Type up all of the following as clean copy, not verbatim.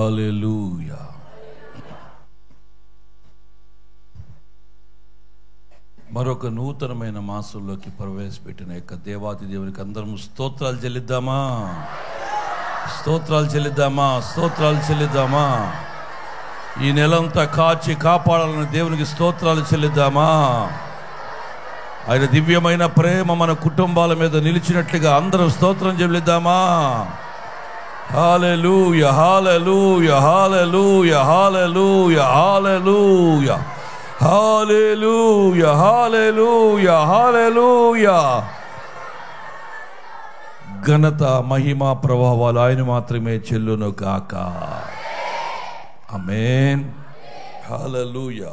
హల్లెలూయా. మరొక నూతనమైన మాసంలోకి ప్రవేశపెట్టిన యొక్క దేవాది దేవునికి అందరము స్తోత్రాలు చెల్లిద్దామా, స్తోత్రాలు చెల్లిద్దామా, స్తోత్రాలు చెల్లిద్దామా. ఈ నెలంతా కాచి కాపాడాలని దేవునికి స్తోత్రాలు చెల్లిద్దామా. ఆయన దివ్యమైన ప్రేమ మన కుటుంబాల మీద నిలిచినట్లుగా అందరం స్తోత్రం చెల్లిద్దామా. హల్లెలూయా, హల్లెలూయా, హల్లెలూయా, హల్లెలూయా, హల్లెలూయా, హల్లెలూయా, హల్లెలూయా, హల్లెలూయా. ఘనత, మహిమ, ప్రభావాలు ఆయన మాత్రమే చెల్లును గాక. ఆమేన్. హల్లెలూయా.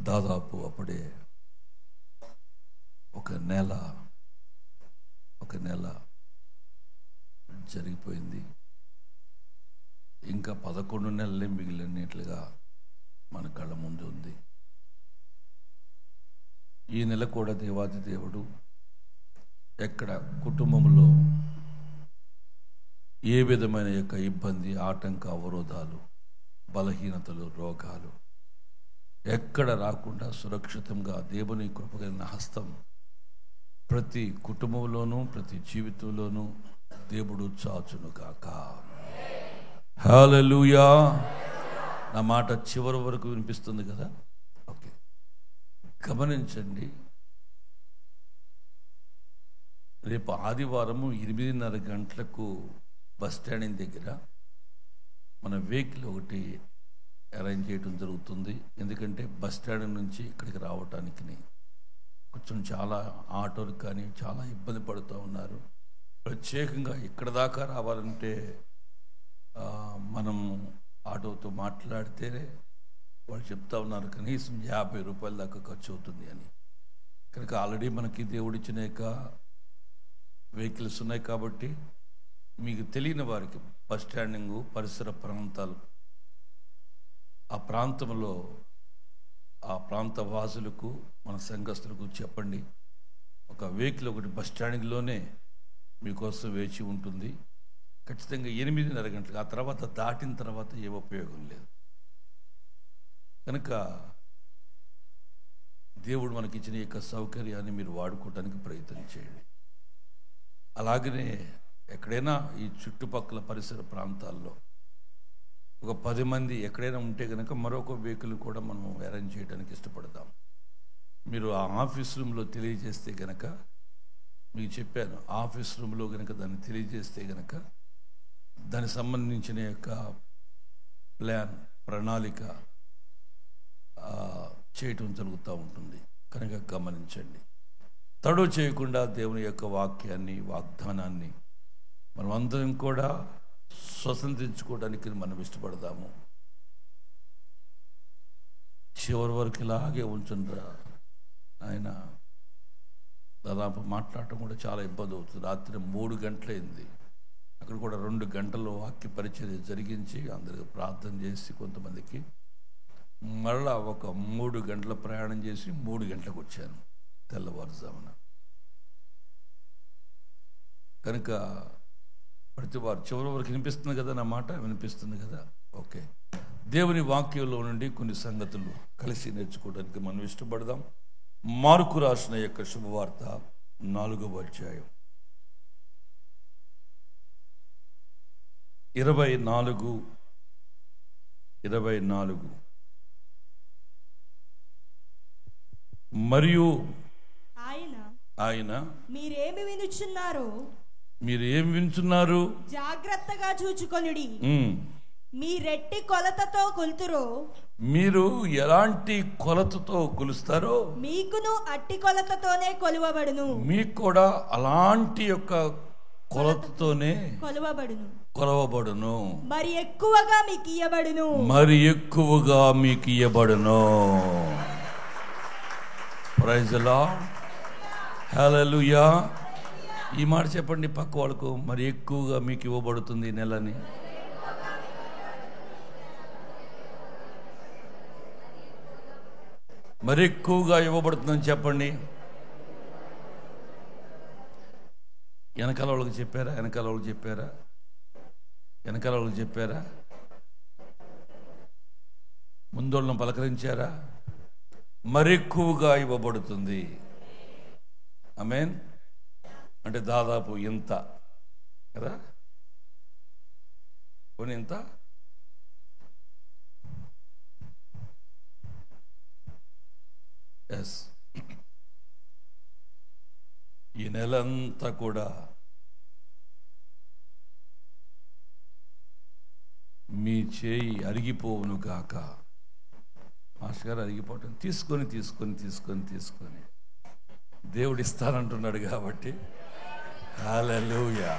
దాదాపు అప్పుడే ఒక నెల జరిగిపోయింది. ఇంకా 11 నెలలే మిగిలినట్లుగా మన కళ్ళ ముందు ఉంది. ఈ నెల కూడా దేవాది దేవుడు ఎక్కడ కుటుంబంలో ఏ విధమైన యొక్క ఇబ్బంది, ఆటంక, అవరోధాలు, బలహీనతలు, రోగాలు ఎక్కడ రాకుండా సురక్షితంగా దేవుని కృపగలిగిన హస్తం ప్రతి కుటుంబంలోనూ ప్రతి జీవితంలోనూ దేవుడు చాచును గాక. హల్లెలూయా. నా మాట చివరి వరకు వినిపిస్తుంది కదా? ఓకే, గమనించండి. రేపు ఆదివారము 8:30 గంటలకు బస్ స్టాండింగ్ దగ్గర మన వెహికల్ ఒకటి అరేంజ్ చేయడం జరుగుతుంది. ఎందుకంటే బస్ స్టాండ్ నుంచి ఇక్కడికి రావటానికి కొంచెం చాలా ఆటోలు కానీ చాలా ఇబ్బంది పడుతూ ఉన్నారు. ప్రత్యేకంగా ఇక్కడ దాకా రావాలంటే మనం ఆటోతో మాట్లాడితేనే వాళ్ళు చెప్తా ఉన్నారు కనీసం 50 రూపాయల దాకా ఖర్చు అవుతుంది అని. కనుక ఆల్రెడీ మనకి దేవుడిచ్చిన యొక్క వెహికల్స్ ఉన్నాయి కాబట్టి మీకు తెలియని వారికి బస్ స్టాండింగు పరిసర ప్రాంతాలు, ఆ ప్రాంతంలో ఆ ప్రాంత వాసులకు మన సంఘస్థులకు చెప్పండి, ఒక వెహికల్ ఒకటి బస్ స్టాండింగ్లోనే మీకోసం వేచి ఉంటుంది. ఖచ్చితంగా 8:30 గంటలకు. ఆ తర్వాత దాటిన తర్వాత ఏ ఉపయోగం లేదు. కనుక దేవుడు మనకిచ్చిన యొక్క సౌకర్యాన్ని మీరు వాడుకోవడానికి ప్రయత్నం చేయండి. అలాగనే ఎక్కడైనా ఈ చుట్టుపక్కల పరిసర ప్రాంతాల్లో ఒక 10 మంది ఎక్కడైనా ఉంటే కనుక మరొక వెహికల్ కూడా మనం అరేంజ్ చేయడానికి ఇష్టపడతాం. మీరు ఆ ఆఫీస్ రూమ్లో తెలియజేస్తే కనుక, మీకు చెప్పాను, ఆఫీస్ రూమ్లో కనుక దాన్ని తెలియజేస్తే కనుక దానికి సంబంధించిన యొక్క ప్రణాళిక చేయటం జరుగుతూ ఉంటుంది. కనుక గమనించండి. తడు చేయకుండా దేవుని యొక్క వాక్యాన్ని, వాగ్దానాన్ని మనం అందరం కూడా స్వతంత్రించుకోవడానికి మనం ఇష్టపడదాము. చివరి వరకు ఇలాగే ఉంచుండ్రా. ఆయన దాదాపు మాట్లాడటం కూడా చాలా ఇబ్బంది అవుతుంది. రాత్రి 3 గంటలైంది. అక్కడ కూడా 2 గంటలు వాక్య పరిచర్య జరిగించి అందరికి ప్రార్థన చేసి కొంతమందికి మరలా ఒక 3 గంటల ప్రయాణం చేసి 3 గంటలకు వచ్చాను తెల్లవారుజామున. కనుక ప్రతి వారు చివరి వరకు వినిపిస్తుంది కదా, నా మాట వినిపిస్తుంది కదా? ఓకే. దేవుని వాక్యంలో నుండి కొన్ని సంగతులు కలిసి నేర్చుకోవడానికి మనం ఇష్టపడదాం. మార్కు రాసిన యొక్క శుభవార్త 4వ అధ్యాయం 24. మరియు ఆయన మీరేమి వినుచున్నారు జాగ్రత్తగా చూచుకొనుడి. మీ రెట్టి కొలతతో కొలుతురో, మీరు ఎలాంటి కొలతతో కొలుస్తారో మీకును అట్టి కొలతతోనే కొలువబడును. మీకు కూడా అలాంటి యొక్క కొలతతోనే కొలవబడును. మరి ఎక్కువగా మీకు ఇయ్యబడును. Praise the Lord. హల్లెలూయా. ఈ మాట చెప్పండి పక్క వాళ్ళకు, మరి ఎక్కువగా మీకు ఇవ్వబడుతుంది ఈ నెలని. మరి ఎక్కువగా ఇవ్వబడుతుందని చెప్పండి. వెనకాల వాళ్ళకి చెప్పారా? వెనకాల వాళ్ళకి చెప్పారా? వెనకాల వాళ్ళకి చెప్పారా? ముందోళ్ళను పలకరించారా? మరెక్కువగా ఇవ్వబడుతుంది. ఆమేన్. అంటే దాదాపు ఇంత కదా, కొని ఇంత. ఎస్, ఈ నెలంతా కూడా మీ చేయి అరిగిపోవును గాక. మాస్టర్ గారు అరిగిపోవటం తీసుకొని తీసుకొని తీసుకొని తీసుకొని దేవుడు ఇస్తానంటున్నాడు కాబట్టి హల్లెలూయా.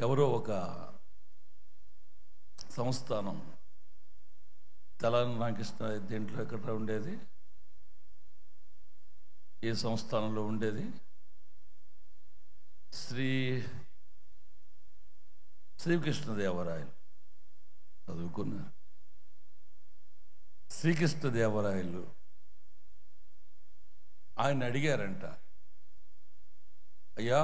ఎవరో ఒక సంస్థానం తెలంగాణ రామకృష్ణ దేంట్లో ఎక్కడ ఉండేది? ఏ సంస్థానంలో ఉండేది? శ్రీకృష్ణదేవరాయలు చదువుకున్నారు. శ్రీకృష్ణదేవరాయలు ఆయన అడిగారంట, అయ్యా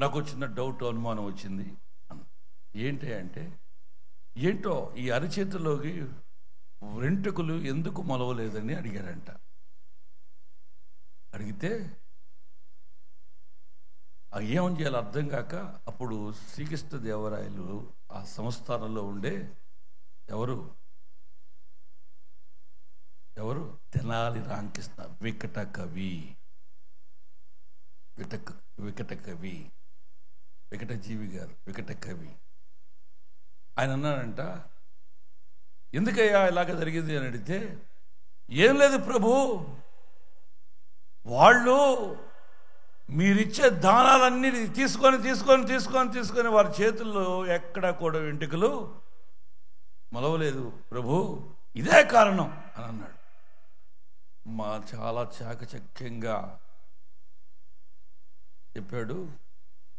నాకు చిన్న డౌట్, అనుమానం వచ్చింది. ఏంటి అంటే, ఏంటో ఈ అరచేతిలోకి వెంట్రుకలు ఎందుకు మొలవలేదని అడిగారంట. అడిగితే ఏమని చేయాలి అర్థం కాక, అప్పుడు శ్రీకృష్ణదేవరాయలు ఆ సంస్థానంలో ఉండే ఎవరు తెనాలి రామకృష్ణ వికట కవి, వికటజీవి గారు, వికట కవి, ఆయన అన్నాడంట, ఎందుకయ్యా ఇలాగ జరిగింది అని అడిగితే, ఏం లేదు ప్రభు, వాళ్ళు మీరిచ్చే దానాలన్నీ తీసుకొని తీసుకొని తీసుకొని తీసుకొని వారి చేతుల్లో ఎక్కడా కూడా వెంట్రుకలు మొలవలేదు ప్రభు, ఇదే కారణం అని అన్నాడు. చాలా చాకచక్యంగా చెప్పాడు.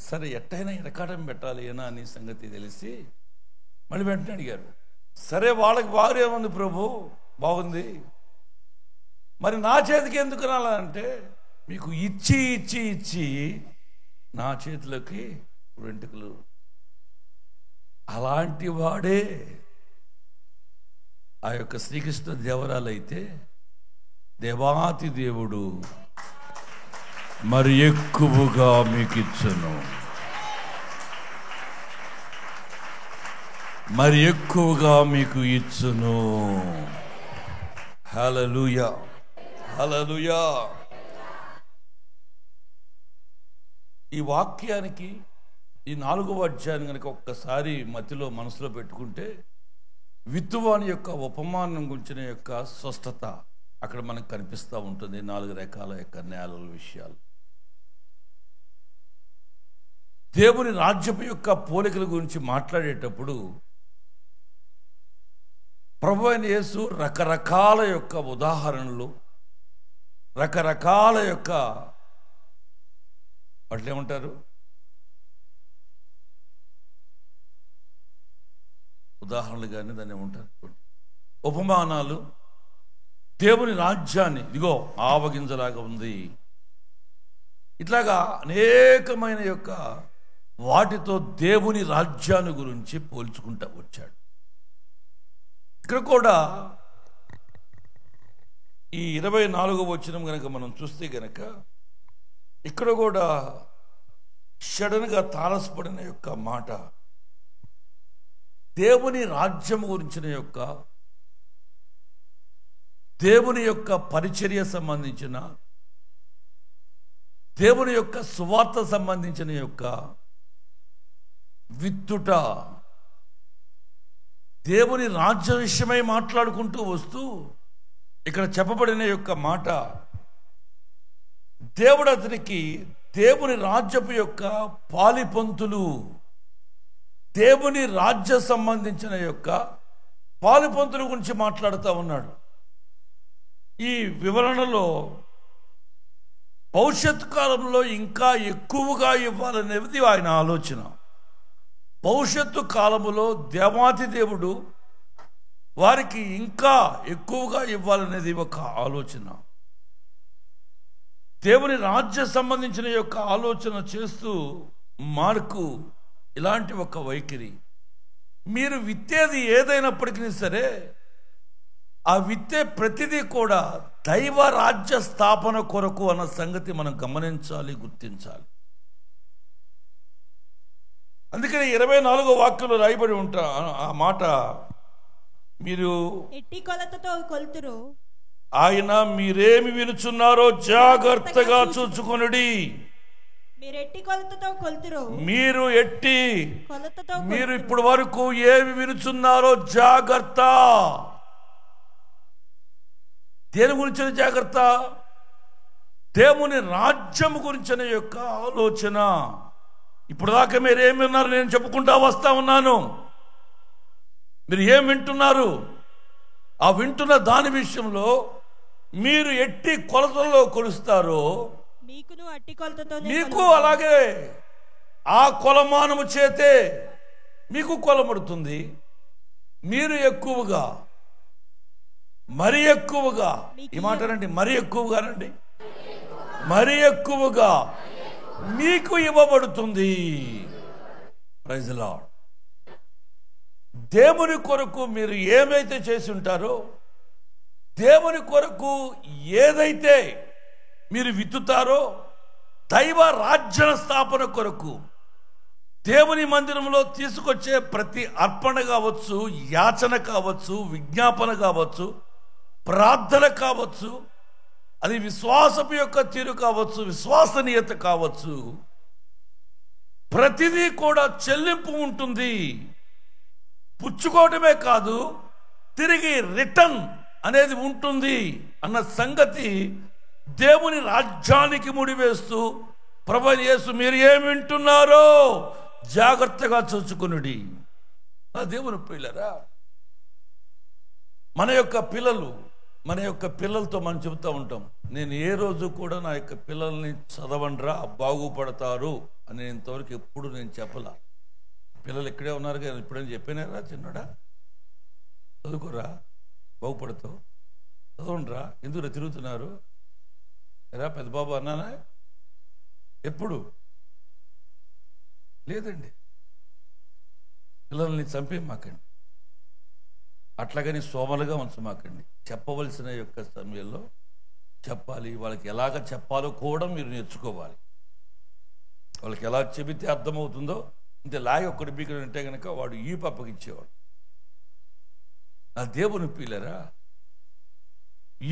సరే ఎట్టయినా ఇరకాటం పెట్టాలి ఏనా అని సంగతి తెలిసి మళ్ళీ వెంటనే అడిగారు, సరే వాళ్ళకి బాగుంది ప్రభు, బాగుంది, మరి నా చేతికి ఎందుకు రాలంటే, మీకు ఇచ్చి ఇచ్చి ఇచ్చి నా చేతిలోకి వెంట్రుకలు. అలాంటి వాడే ఆ యొక్క శ్రీకృష్ణదేవరాయలు అయితే, దేవాతి దేవుడు మరి ఎక్కువగా మీకు ఇచ్చును, మరి ఎక్కువగా మీకు ఇచ్చును. హల్లెలూయా, హల్లెలూయా. ఈ వాక్యానికి, ఈ 4వ అధ్యాయాన్ని కనుక ఒక్కసారి మధ్యలో మనసులో పెట్టుకుంటే, విత్తువాని యొక్క ఉపమానం గురించిన యొక్క స్పష్టత అక్కడ మనకు కనిపిస్తూ ఉంటుంది. 4 రకాల యొక్క నేలల విషయాలు, దేవుని రాజ్యపు యొక్క పోలికల గురించి మాట్లాడేటప్పుడు ప్రభువైన యేసు రకరకాల యొక్క ఉదాహరణలు, రకరకాల యొక్క వాటిని ఏమంటారు, ఉదాహరణలు కానీ దాన్ని ఏమంటారు, ఉపమానాలు, దేవుని రాజ్యాన్ని ఇదిగో ఆవగింజలాగా ఉంది, ఇట్లాగా అనేకమైన యొక్క వాటితో దేవుని రాజ్యాన్ని గురించి పోల్చుకుంటూ వచ్చాడు. ఇక్కడ కూడా ఈ 24వ వచనం కనుక మనం చూస్తే కనుక, ఇక్కడ కూడా సడన్గా తారసపడిన యొక్క మాట, దేవుని రాజ్యం గురించిన యొక్క, దేవుని యొక్క పరిచర్య సంబంధించిన, దేవుని యొక్క సువార్త సంబంధించిన యొక్క విత్తుట, దేవుని రాజ్య విషయమై మాట్లాడుకుంటూ వస్తూ ఇక్కడ చెప్పబడిన యొక్క మాట, దేవుడు అతనికి దేవుని రాజ్యపు యొక్క పాలిపంతులు, దేవుని రాజ్య సంబంధించిన యొక్క పాలిపంతుల గురించి మాట్లాడుతూ ఉన్నాడు. ఈ వివరణలో భవిష్యత్ కాలంలో ఇంకా ఎక్కువగా ఇవ్వాలనేది ఆయన ఆలోచన. భవిష్యత్తు కాలములో దేవాతి దేవుడు వారికి ఇంకా ఎక్కువగా ఇవ్వాలనేది ఒక ఆలోచన. దేవుని రాజ్య సంబంధించిన యొక్క ఆలోచన చేస్తూ మార్కు ఇలాంటి ఒక వైఖరి. మీరు విత్తేది ఏదైనప్పటికీ సరే ఆ విత్తే ప్రతిదీ కూడా దైవ రాజ్య స్థాపన కొరకు అన్న సంగతి మనం గమనించాలి, గుర్తించాలి. అందుకని 24వ వాక్యంలో రాయబడి ఉంటా ఆ మాట, మీరు ఎట్టి కొలతతో కొలుతురు, ఆయన మీరేమి వినుచున్నారో జాగ్రత్తగా చూచుకొనుడి. మీరు ఎట్టి కొలతతో కొలుతురు, మీరు ఇప్పుడు వరకు ఏమి వినుచున్నారో జాగ్రత్త. దేని గురించిన జాగ్రత్త? దేవుని రాజ్యం గురించిన యొక్క ఆలోచన. ఇప్పుడు దాకా మీరు ఏమి విన్నారు నేను చెప్పుకుంటా వస్తా ఉన్నాను. మీరు ఏం వింటున్నారు? ఆ వింటున్న దాని విషయంలో మీరు ఎట్టి కొలతల్లో కొలుస్తారో మీకు అలాగే ఆ కొలమానము చేతే మీకు కొలమడుతుంది. మీరు ఎక్కువగా, మరి ఎక్కువగా, ఈ మాట రండి, మరి ఎక్కువగానండి, మరి ఎక్కువగా మీకు ఇవ్వబడుతుంది. Praise the lord. దేవుని కొరకు మీరు ఏమైతే చేసి ఉంటారో, దేవుని కొరకు ఏదైతే మీరు విత్తుతారో, దైవ రాజ్య స్థాపన కొరకు దేవుని మందిరంలో తీసుకొచ్చే ప్రతి అర్పణ కావచ్చు, యాచన కావచ్చు, విజ్ఞాపన కావచ్చు, ప్రార్థన కావచ్చు, అది విశ్వాసపు యొక్క తీరు కావచ్చు, విశ్వసనీయత కావచ్చు, ప్రతిదీ కూడా చెల్లింపు ఉంటుంది. పుచ్చుకోవటమే కాదు, తిరిగి రిటర్న్ అనేది ఉంటుంది అన్న సంగతి దేవుని రాజ్యానికి ముడివేస్తూ ప్రభువైన యేసు మీరు ఏమి వింటున్నారో జాగ్రత్తగా చూచుకొనుడి. దేవుని పిల్లరా, మన యొక్క పిల్లలతో మనం చెబుతూ ఉంటాం, నేను ఏ రోజు కూడా నా యొక్క పిల్లల్ని చదవండ్రా బాగుపడతారు అని ఇంతవరకు ఎప్పుడు నేను చెప్పలా. పిల్లలు ఇక్కడే ఉన్నారు కదా, ఇప్పుడేం చెప్పినారా చిన్నడా చదువుకోరా బాగుపడతావు, చదవండ్రా, ఎందుకు తిరుగుతున్నారు ఎరా పెద్ద బాబు అన్నానా? ఎప్పుడు లేదండి. పిల్లల్ని చంపేమాకండి, అట్లాగని సోమలుగా ఉంచమాకండి. చెప్పవలసిన యొక్క సమయంలో చెప్పాలి. వాళ్ళకి ఎలాగ చెప్పాలో కూడా మీరు నేర్చుకోవాలి. వాళ్ళకి ఎలా చెబితే అర్థమవుతుందో, ఇంత లాగి ఒక్కడి బీకలు ఉంటే కనుక వాడు ఈ పప్పకిచ్చేవాడు. నా దేవుని పిల్లరా,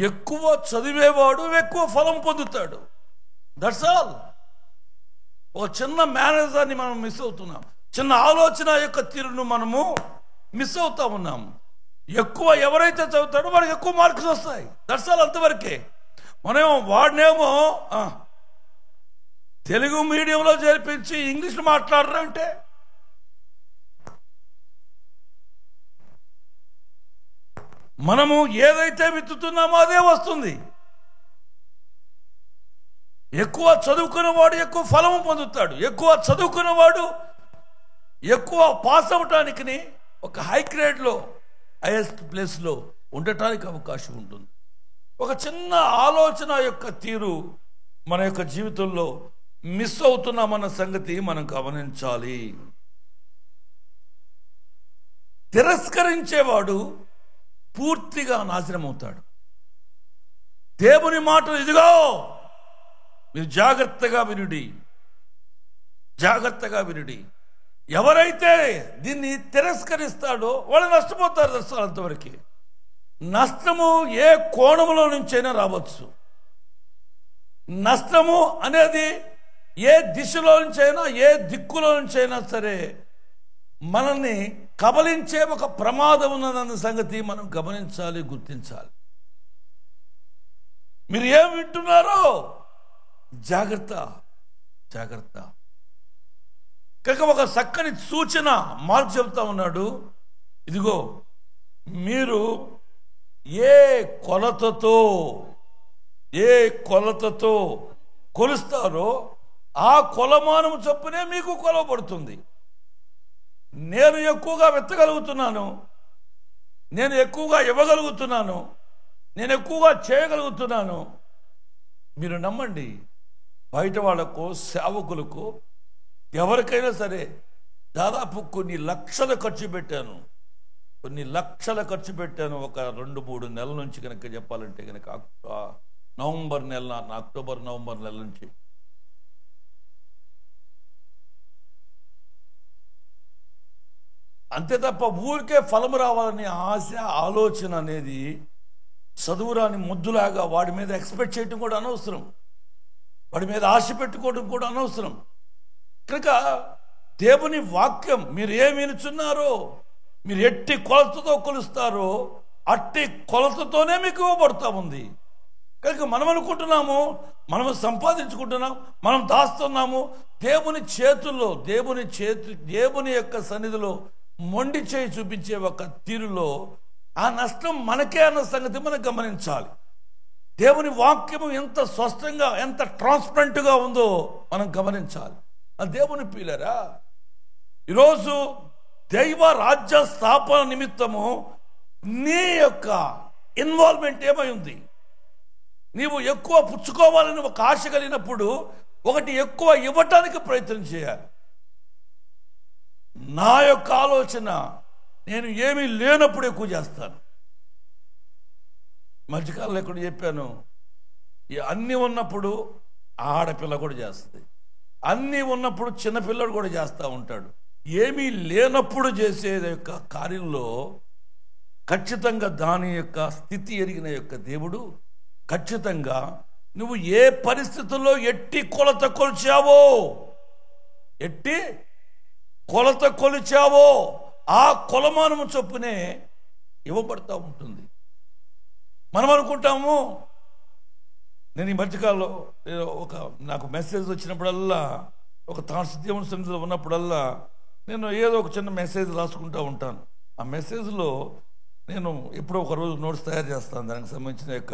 ఎక్కువ చదివేవాడు ఎక్కువ ఫలం పొందుతాడు. That's all. ఒక చిన్న మేనేజర్ని మనం మిస్ అవుతున్నాం, చిన్న ఆలోచన యొక్క తీరును మనము మిస్ అవుతా ఉన్నాం. ఎక్కువ ఎవరైతే చదువుతాడో వాడికి ఎక్కువ మార్క్స్ వస్తాయి. దట్స్ ఆల్, అంతవరకే. మనం వాడినేమో తెలుగు మీడియంలో చేర్పించి ఇంగ్లీష్ మాట్లాడరా అంటే మనము ఏదైతే విత్తుతున్నామో అదే వస్తుంది. ఎక్కువ చదువుకున్నవాడు ఎక్కువ ఫలము పొందుతాడు. ఎక్కువ చదువుకున్నవాడు ఎక్కువ పాస్ అవటానికి ఒక హై గ్రేడ్లో హైయెస్ట్ ప్లేస్లో ఉండటానికి అవకాశం ఉంటుంది. ఒక చిన్న ఆలోచన యొక్క తీరు మన యొక్క జీవితంలో మిస్ అవుతున్నామన్న సంగతి మనం గమనించాలి. తిరస్కరించేవాడు పూర్తిగా నాశనం అవుతాడు. దేవుని మాటలు ఇదిగో మీరు జాగ్రత్తగా వినుడి, జాగ్రత్తగా వినుడి. ఎవరైతే దీన్ని తిరస్కరిస్తాడో వాళ్ళు నష్టపోతారు. అంతవరకు నష్టము ఏ కోణంలో నుంచైనా రావచ్చు. నష్టము అనేది ఏ దిశలో నుంచైనా, ఏ దిక్కులో నుంచైనా సరే మనల్ని కబలించే ఒక ప్రమాదం ఉన్నదన్న సంగతి మనం గమనించాలి, గుర్తించాలి. మీరు ఏం వింటున్నారో జాగ్రత్త, జాగ్రత్త. కనుక ఒక చక్కని సూచన మార్క్ చెబుతా ఉన్నాడు. ఇదిగో మీరు ఏ కొలతతో కొలుస్తారో ఆ కొలమానం చొప్పునే మీకు కొలవబడుతుంది. నేను ఎక్కువగా వెత్తగలుగుతున్నాను, నేను ఎక్కువగా ఇవ్వగలుగుతున్నాను, నేను ఎక్కువగా చేయగలుగుతున్నాను. మీరు నమ్మండి, బయట వాళ్ళకు, సేవకులకు, ఎవరికైనా సరే దాదాపు కొన్ని లక్షలు ఖర్చు పెట్టాను. ఒక 2-3 నెలల నుంచి కనుక చెప్పాలంటే కనుక అక్టోబర్ నవంబర్ నెల నుంచి అంతే తప్ప ఊరికే ఫలము రావాలని ఆశ, ఆలోచన అనేది చదువురాని ముద్దులాగా వాడి మీద ఎక్స్పెక్ట్ చేయడం కూడా అనవసరం, వాడి మీద ఆశ పెట్టుకోవడం కూడా అనవసరం. కనుక దేవుని వాక్యం మీరు ఏమి వినుచున్నారో, మీరు ఎట్టి కొలతతో కొలుస్తారో అట్టి కొలతతోనే మీకు ఇవ్వబడుతూ ఉంది. కనుక మనం అనుకుంటున్నాము, మనం సంపాదించుకుంటున్నాం, మనం దాస్తున్నాము. దేవుని చేతుల్లో, దేవుని యొక్క సన్నిధిలో మొండి చేయి చూపించే ఒక తీరులో ఆ నష్టం మనకే అన్న సంగతి మనం గమనించాలి. దేవుని వాక్యము ఎంత స్పష్టంగా, ఎంత ట్రాన్స్పరెంట్గా ఉందో మనం గమనించాలి. ఆ దేవుని పిల్లరా, ఈరోజు దైవ రాజ్య స్థాపన నిమిత్తము నీ యొక్క ఇన్వాల్వ్మెంట్ ఏమై ఉంది? నీవు ఎక్కువ పుచ్చుకోవాలని ఒక ఆశ కలిగినప్పుడు ఒకటి ఎక్కువ ఇవ్వటానికి ప్రయత్నం చేయాలి. నా యొక్క ఆలోచన, నేను ఏమీ లేనప్పుడు ఎక్కువ చేస్తాను. మధ్యకాలంలో ఎక్కడ చెప్పాను, అన్నీ ఉన్నప్పుడు ఆడపిల్ల కూడా చేస్తుంది, అన్నీ ఉన్నప్పుడు చిన్నపిల్లడు కూడా చేస్తూ ఉంటాడు. ఏమీ లేనప్పుడు చేసే యొక్క కార్యంలో ఖచ్చితంగా దాని యొక్క స్థితి ఎరిగిన యొక్క దేవుడు ఖచ్చితంగా నువ్వు ఏ పరిస్థితుల్లో ఎట్టి కొలత కొలిచావో ఆ కొలమానము చొప్పునే ఇవ్వబడతా ఉంటుంది. మనం అనుకుంటాము, నేను ఈ మధ్యకాలంలో నాకు మెసేజ్ వచ్చినప్పుడల్లా, ఒక దేవుని సన్నిధిలో ఉన్నప్పుడల్లా నేను ఏదో ఒక చిన్న మెసేజ్ రాసుకుంటూ ఉంటాను. ఆ మెసేజ్లో నేను ఎప్పుడో ఒక రోజు నోట్స్ తయారు చేస్తాను, దానికి సంబంధించిన యొక్క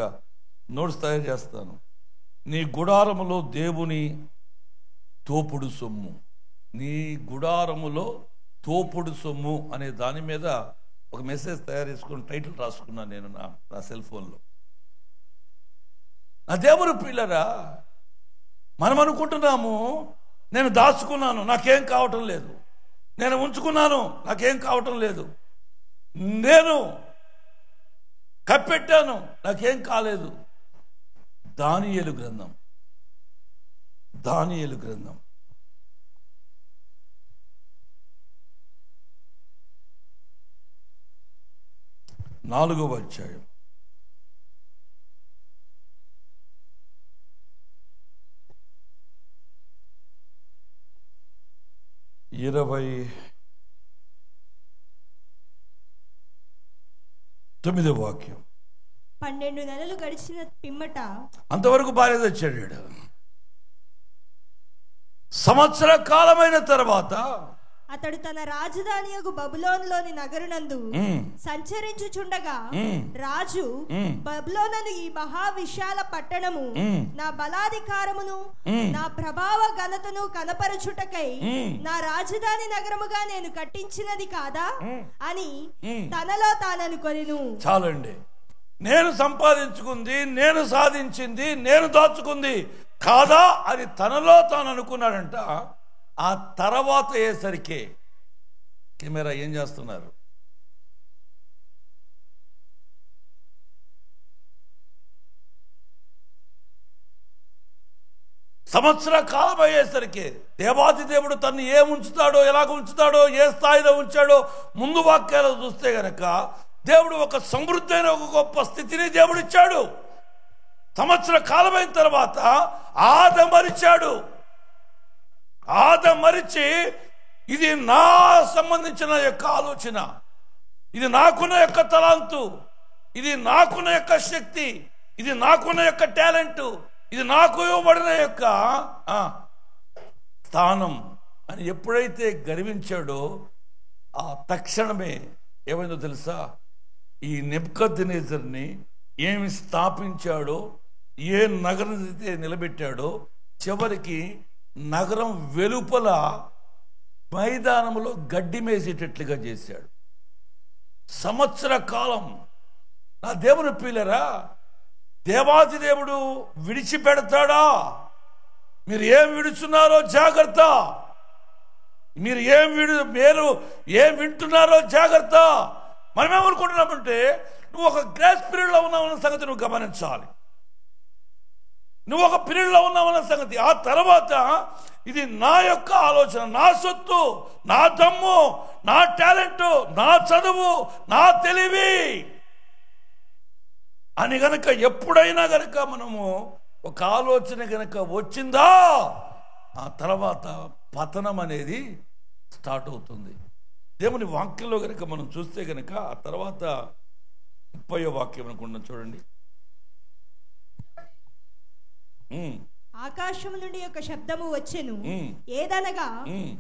నోట్స్ తయారు చేస్తాను. నీ గుడారములో దేవుని తోపుడు సొమ్ము, నీ గుడారములో తోపుడు సొమ్ము అనే దాని మీద ఒక మెసేజ్ తయారు చేసుకుని టైటిల్ రాసుకున్నాను నేను నా సెల్ ఫోన్లో. నా దేవుని పిల్లరా, మనం అనుకుంటున్నాము, నేను దాచుకున్నాను, నాకేం కావటం లేదు, నేను ఉంచుకున్నాను, నాకేం కావటం లేదు, నేను కప్పెట్టాను, నాకేం కాలేదు. దానియేలు గ్రంథం 4వ అధ్యాయం 29వ వాక్యం. 12 నెలలు గడిచిన పిమ్మట, అంతవరకు బాగా తెచ్చాడు. సంవత్సర కాలమైన తర్వాత అతడు తన రాజధాని బబులోనులోని నగరునందు సంచరించుచుండగా, రాజు బబులోను ఈ మహా విశాల పట్టణము నా బలాధికారమును నా ప్రభావ ఘనతను కనపరచుటకై నా రాజధాని నగరముగా నేను కట్టించినది కాదా అని తనలో తాననుకొనెను. చాలండి, నేను సంపాదించుకుంది, నేను సాధించింది, నేను దాచుకుంది కాదా అని తనలో తాను అనుకున్నాడంట. ఆ తర్వాత అయ్యేసరికి కెమెరా ఏం చేస్తున్నారు? సంవత్సర కాలం అయ్యేసరికి దేవాది దేవుడు తను ఏముంచుతాడో, ఎలాగ ఉంచుతాడో, ఏ స్థాయిలో ఉంచాడో ముందు వాక్యాలు చూస్తే గనక దేవుడు ఒక సమృద్ధి అయిన ఒక గొప్ప స్థితిని దేవుడు ఇచ్చాడు. సంవత్సర కాలమైన తర్వాత ఆదమరిచి ఇది నా సంబంధించిన యొక్క ఆలోచన, ఇది నాకున్న యొక్క తలాంతు, ఇది నాకున్న యొక్క శక్తి, ఇది నాకున్న యొక్క టాలెంట్, ఇది నాకు ఇవ్వబడిన యొక్క స్థానం అని ఎప్పుడైతే గర్వించాడో ఆ తక్షణమే ఏమైందో తెలుసా? ఈ నెబుకద్నెజరుని ఏమి స్థాపించాడో, ఏ నగరం అయితే నిలబెట్టాడో, చివరికి నగరం వెలుపల మైదానంలో గడ్డి మేసేటట్లుగా చేశాడు. సంవత్సర కాలం. నా దేవుని పిల్లరా, దేవాది దేవుడు విడిచిపెడతాడా? మీరు ఏం విడుచున్నారో జాగ్రత్త. మీరు ఏం వింటున్నారో జాగ్రత్త. మనం ఏమనుకుంటున్నామంటే నువ్వు ఒక గ్రేస్ పీరియడ్లో ఉన్నావన్న సంగతి నువ్వు గమనించాలి. నువ్వు ఒక పీరియడ్లో ఉన్నావన్న సంగతి. ఆ తర్వాత ఇది నా యొక్క ఆలోచన, నా సొత్తు, నా దమ్ము, నా టాలెంట్, నా చదువు, నా తెలివి అని గనక ఎప్పుడైనా గనక మనము ఒక ఆలోచన గనక వచ్చిందా, ఆ తర్వాత పతనం అనేది స్టార్ట్ అవుతుంది. దేవుని వాక్యంలో గనక మనం చూస్తే గనక ఆ తర్వాత 30వ వాక్యం అనుకుంటున్నాం చూడండి. ఆకాశము నుండి ఒక శబ్దము వచ్చెను, ఏదనగా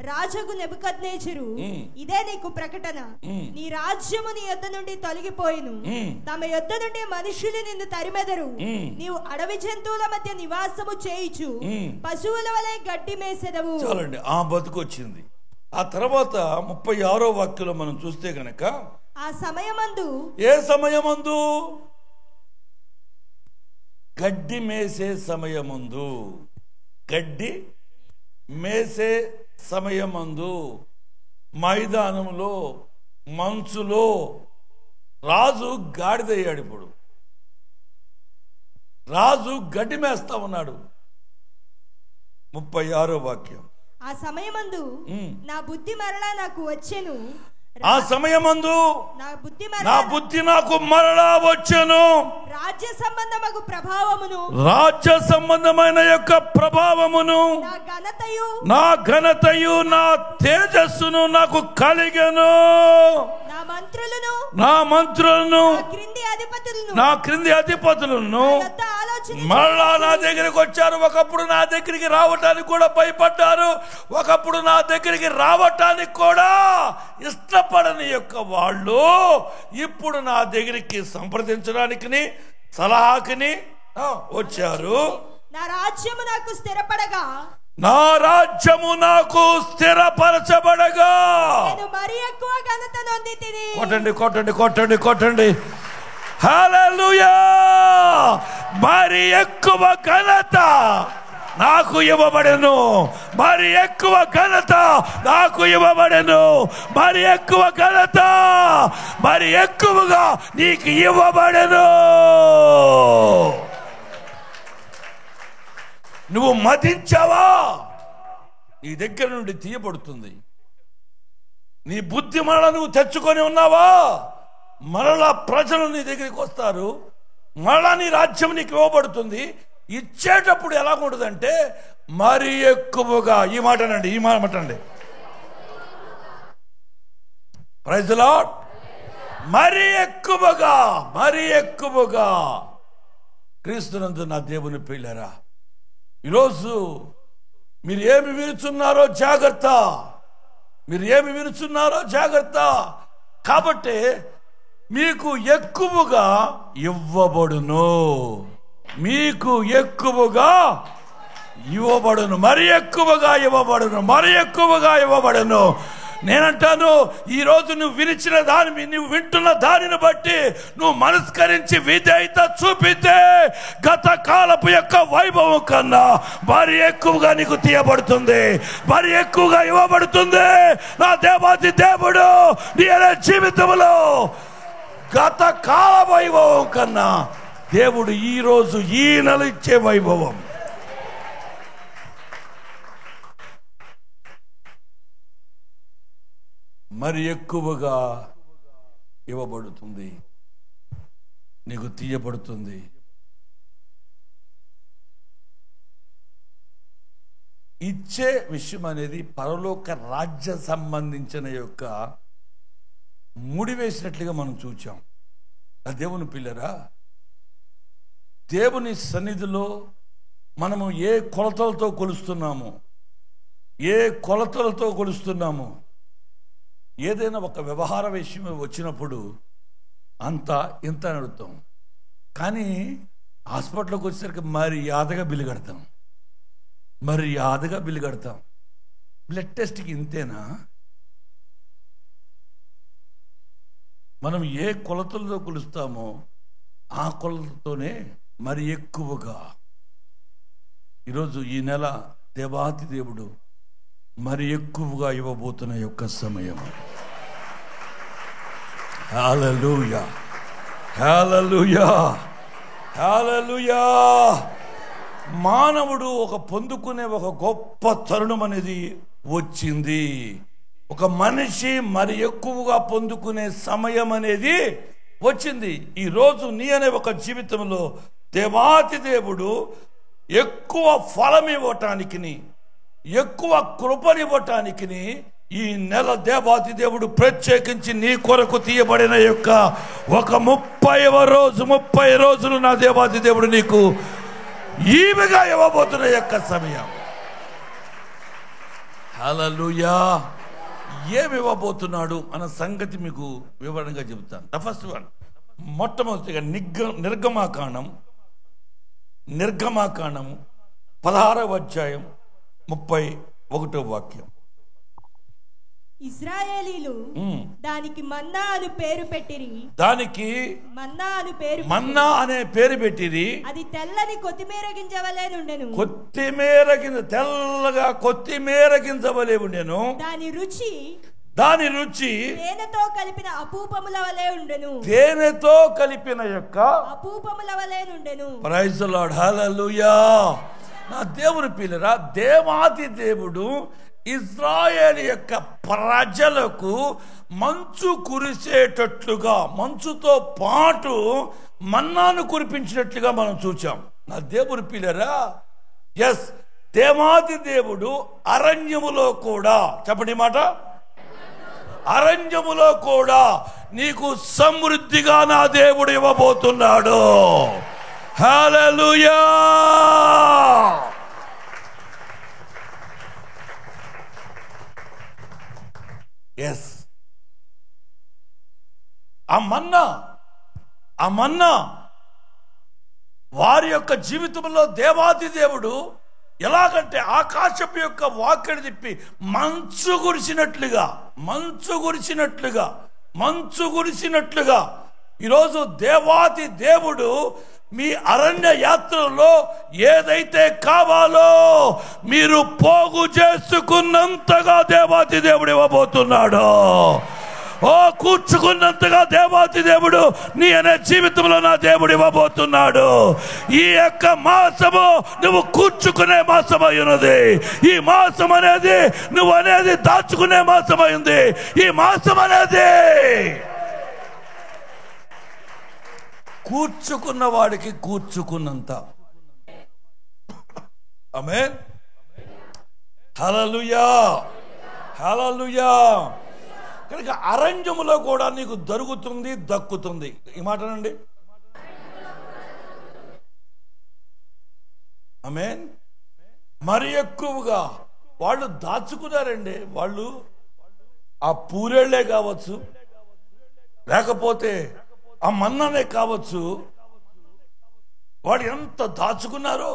రాజగు నెబుకద్నెజరు, ఇదే నీకు ప్రకటన, నీ రాజ్యము నీ యొద్ద నుండి తొలగిపోయిను, తమ యొద్ద నుండి మనుషులు నిన్ను తరిమెదరు, నీవు అడవి జంతువుల మధ్య నివాసము చేయుచు పశువుల వలె గడ్డి మేసెదవు. చాలండి, ఆ బతుకు వచ్చింది. ఆ తర్వాత 36వ వాక్యంలో మనం చూస్తే గనక ఆ సమయమందు, ఏ సమయమందు? గడ్డి మేసే సమయమందు. గడ్డి మేసే సమయమందు మైదానంలో మంచులో రాజు గాడిదయ్యాడు. ఇప్పుడు రాజు గడ్డి మేస్తా ఉన్నాడు. 36వ వాక్యం. ఆ సమయమందు నా బుద్ధి మరలా నాకు వచ్చెను, ఆ సమయమందు నా బుద్ధి నాకు మరలా వచ్చెను, రాజ్య సంబంధమైన ప్రభావమును, రాజ్య సంబంధమైన యొక్క ప్రభావమును, నా ఘనతయు నా తేజస్సును నాకు కలిగెను. నా మంత్రులను నా క్రింది అధిపతులను మరలా నా దగ్గరికి వచ్చారు. ఒకప్పుడు నా దగ్గరికి రావటానికి కూడా భయపడ్డారు. ఒకప్పుడు నా దగ్గరికి రావటానికి కూడా ఇష్టపడని యొక్క వాళ్ళు ఇప్పుడు నా దగ్గరికి సంప్రదించడానికి సలహాకి వచ్చారు. నా రాజ్యము నాకు స్థిరపడగా, నా రాజ్యము నాకు స్థిరపరచబడగా మరి ఎక్కువ ఘనత నొందితిని. కొట్టండి కొట్టండి కొట్టండి కొట్టండి. హల్లెలూయా. మరి ఎక్కువ ఘనత నాకు ఇవ్వబడెను, మరి ఎక్కువ ఘనత నాకు ఇవ్వబడెను, మరి ఎక్కువ ఘనత మరి ఎక్కువగా నీకు ఇవ్వబడెను. నువ్వు మదించావా, నీ దగ్గర నుండి తీయబడుతుంది. నీ బుద్ధి మరలా నువ్వు తెచ్చుకొని ఉన్నావా, మరలా ప్రజలు నీ దగ్గరికి వస్తారు, మరలా నీ రాజ్యం నీకు ఇవ్వబడుతుంది. ఇచ్చేటప్పుడు ఎలా ఉంటుందంటే మరి ఎక్కువగా. ఈ మాట అనండి, ఈ మాట అండి. Praise the lord. మరి ఎక్కువగా, మరి ఎక్కువగా. క్రీస్తునందు నా దేవుని పిల్లరా, ఈరోజు మీరు ఏమి వినుచున్నారో జాగ్రత్త, మీరు ఏమి వినుచున్నారో జాగ్రత్త. కాబట్టి మీకు ఎక్కువగా ఇవ్వబడును, మీకు ఎక్కువగా ఇవ్వబడును, మరి ఎక్కువగా ఇవ్వబడును, మరి ఎక్కువగా ఇవ్వబడును. నేనంటాను, ఈరోజు నువ్వు వినిచిన దాని, నువ్వు వింటున్న దానిని బట్టి నువ్వు మనస్కరించి విధేయత చూపితే గత కాలపు యొక్క వైభవం కన్నా మరి ఎక్కువగా నీకు తీయబడుతుంది, మరి ఎక్కువగా ఇవ్వబడుతుంది. నా దేవాది దేవుడు నీ జీవితంలో గత కాల వైభవం కన్నా దేవుడు ఈరోజు ఈ నెల ఇచ్చే వైభవం మరి ఎక్కువగా ఇవ్వబడుతుంది, నీకు తీయబడుతుంది. ఇచ్చే విషయం అనేది పరలోక రాజ్య సంబంధించిన యొక్క ముడివేసినట్లుగా మనం చూచాం. ఆ దేవుని పిల్లరా, దేవుని సన్నిధిలో మనము ఏ కొలతలతో కొలుస్తున్నాము, ఏ కొలతలతో కొలుస్తున్నాము. ఏదైనా ఒక వ్యవహార విషయం వచ్చినప్పుడు అంత ఇంత అని అడుగుతాం, కానీ హాస్పిటల్కి వచ్చేసరికి మర్యాదగా బిల్లు కడతాం. మర్యాదగా బిల్లు కడతాం. బ్లడ్ టెస్ట్కి ఇంతేనా? మనం ఏ కొలతలతో కొలుస్తామో ఆ కొలతతోనే మరి ఎక్కువగా ఈరోజు ఈ నెల దేవాతి దేవుడు మరి ఎక్కువగా ఇవ్వబోతున్న యొక్క సమయం. హల్లెలూయా, హల్లెలూయా, హల్లెలూయా. మానవుడు పొందుకునే ఒక గొప్ప తరుణం అనేది వచ్చింది. ఒక మనిషి మరి ఎక్కువగా పొందుకునే సమయం అనేది వచ్చింది. ఈరోజు నీ అనే ఒక జీవితంలో దేవాతి దేవుడు ఎక్కువ ఫలం ఇవ్వటానికి, ఎక్కువ కృపనివ్వటానికి ఈ నెల దేవాతి దేవుడు ప్రత్యేకించి నీ కొరకు తీయబడిన యొక్క ఒక 30 రోజులు నా దేవాతి దేవుడు నీకు ఈవిగా ఇవ్వబోతున్న యొక్క సమయం. హల్లెలూయా. ఏమి ఇవ్వబోతున్నాడు అన్న సంగతి మీకు వివరంగా చెబుతాను. ద ఫస్ట్ వన్, మొట్టమొదటిగా నిర్గమాకాండము 16వ అధ్యాయం 31వ వాక్యం. ఇశ్రాయేలీలు దానికి మన్నా అని పేరు పెట్టిరి. దానికి మన్నా అనే పేరు పెట్టిరి. అది తెల్లని కొత్తిమీర గింజ వలె ఉండెను. కొత్తిమీర గింజ, తెల్లగా కొత్తిమీర గింజ వలె ఉండెను. దాని రుచి తేనెతో కలిపిన అపూపముల వలె ఉండెను. తేనెతో కలిపిన యొక్క అపూపముల వలె ఉండెను. Praise the Lord. హల్లెలూయా. నా దేవుని పిల్లరా, దేవాది దేవుడు ఇజ్రాయేలు యొక్క ప్రజలకు మంచు కురిసేటట్లుగా, మంచుతో పాటు మన్నాను కురిపించినట్లుగా మనం చూచాం. నా దేవుని పిల్లరా, ఎస్, దేవాది దేవుడు అరణ్యములో కూడా, చెప్పండి మాట, అరణ్యములో కూడా నీకు సమృద్ధిగా నా దేవుడు ఇవ్వబోతున్నాడు. హల్లెలూయా. ఎస్, ఆ మన్నా వారి యొక్క జీవితంలో దేవాది దేవుడు ఎలాగంటే ఆకాశపు యొక్క వాకిడి తిప్పి మంచు కురిసినట్లుగా ఈరోజు దేవాది దేవుడు మీ అరణ్య యాత్రలో ఏదైతే కావాలో మీరు పోగు చేసుకున్నంతగా దేవాది దేవుడు ఇవ్వబోతున్నాడు. కూర్చుకున్నంతగా దేవాతి దేవుడు నీ అనే జీవితంలో నా దేవుడు ఇవ్వబోతున్నాడు. ఈ యొక్క మాసము నువ్వు కూర్చుకునే మాసమై ఉన్నది. ఈ మాసం అనేది నువ్వు అనేది దాచుకునే మాసమైంది. ఈ మాసం అనేది కూర్చుకున్న వాడికి కూర్చుకున్నంత. ఆమేన్. హల్లెలూయా, హల్లెలూయా. కనుక అరణ్యములో కూడా నీకు దొరుకుతుంది, దక్కుతుంది. ఈ మాటనండి. ఆమేన్. మరి ఎక్కువగా వాళ్ళు దాచుకున్నారండి. వాళ్ళు ఆ పూరేళ్లే కావచ్చు, లేకపోతే ఆ మన్నానే కావచ్చు, వాడు ఎంత దాచుకున్నారో.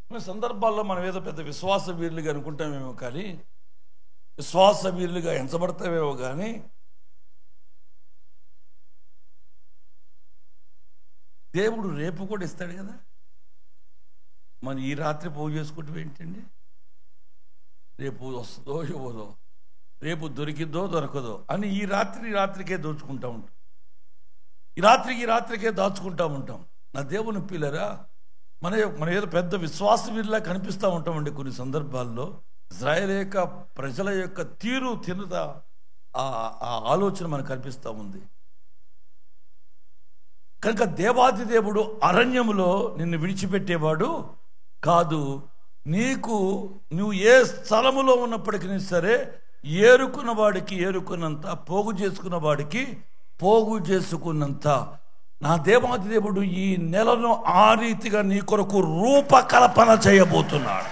కొన్ని సందర్భాల్లో మనం ఏదో పెద్ద విశ్వాస వీరులుగా అనుకుంటామేమో, కానీ విశ్వాస వీరులుగా ఎంచబడతామేమో, కానీ దేవుడు రేపు కూడా ఇస్తాడు కదా. మన ఈ రాత్రి పోగు చేసుకుంటూ ఏంటండి, రేపు వస్తుందో ఇవ్వదో, రేపు దొరికిద్దో దొరకదో అని ఈ రాత్రికే దోచుకుంటా ఉంటాం. ఈ రాత్రికే దాచుకుంటా ఉంటాం. నా దేవుని పిల్లరా, మన ఏదో పెద్ద విశ్వాస వీరులా కనిపిస్తూ ఉంటామండి కొన్ని సందర్భాల్లో. ఇజ్రాయేల్ యొక్క ప్రజల యొక్క తీరు తిన్నద ఆ ఆలోచన మనకు కనిపిస్తూ ఉంది. కనుక దేవాది దేవుడు అరణ్యములో నిన్ను విడిచిపెట్టేవాడు కాదు. నువ్వు ఏ స్థలములో ఉన్నప్పటికీ సరే, ఏరుకున్న వాడికి ఏరుకున్నంత, పోగు చేసుకున్న వాడికి పోగు చేసుకున్నంత నా దేవాది దేవుడు ఈ నెలను ఆ రీతిగా నీ కొరకు రూపకల్పన చేయబోతున్నాడు.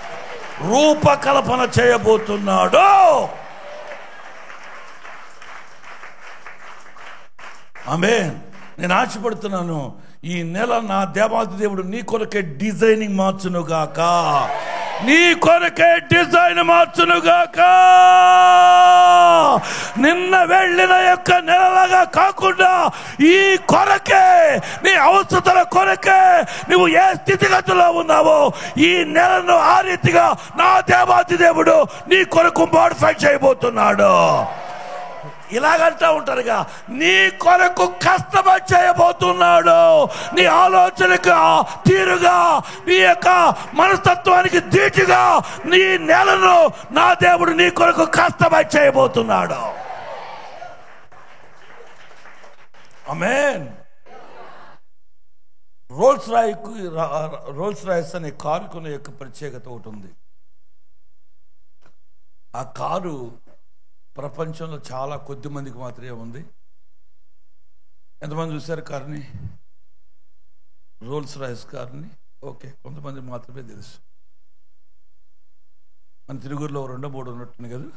ఆమేన్. నేను ఆశపడుతున్నాను ఈ నెల నా దేవాది దేవుడు నీ కొరకే డిజైనింగ్ మార్చునుగాక, నీ కొరకే డిజైన్ మార్చునుగాక. నిన్న వెళ్ళిన యొక్క నెలలాగా కాకుండా ఈ కొరకే, నీ అవసరతల కొరకే నువ్వు ఏ స్థితిగతిలో ఉన్నావో ఈ నెలను ఆ రీతిగా నా దేవాది దేవుడు నీ కొరకు మోడిఫై చేయబోతున్నాడు. ఇలాగంటా ఉంటారుగా, నీ కొరకు కస్టమైజ్ చేయబోతున్నాడు. నీ ఆలోచనకు తీరుగా, నీ యొక్క మనస్తత్వానికి ధీటుగా నీ నెలను నా దేవుడు నీ కొరకు కస్టమైజ్ చేయబోతున్నాడు. ఆమేన్. రోల్స్ రాయ్స్ అనే కారుకున్న యొక్క ప్రత్యేకత ఒకటి ఉంది. ఆ కారు ప్రపంచంలో చాలా కొద్ది మందికి మాత్రమే ఉంది. ఎంతమంది చూశారు కారుని? రోల్స్ రాయ్స్ కారుని? ఓకే, కొంతమంది మాత్రమే తెలుసు. మన తిరుగురులో 2-3 ఉన్నట్టుంది కదా.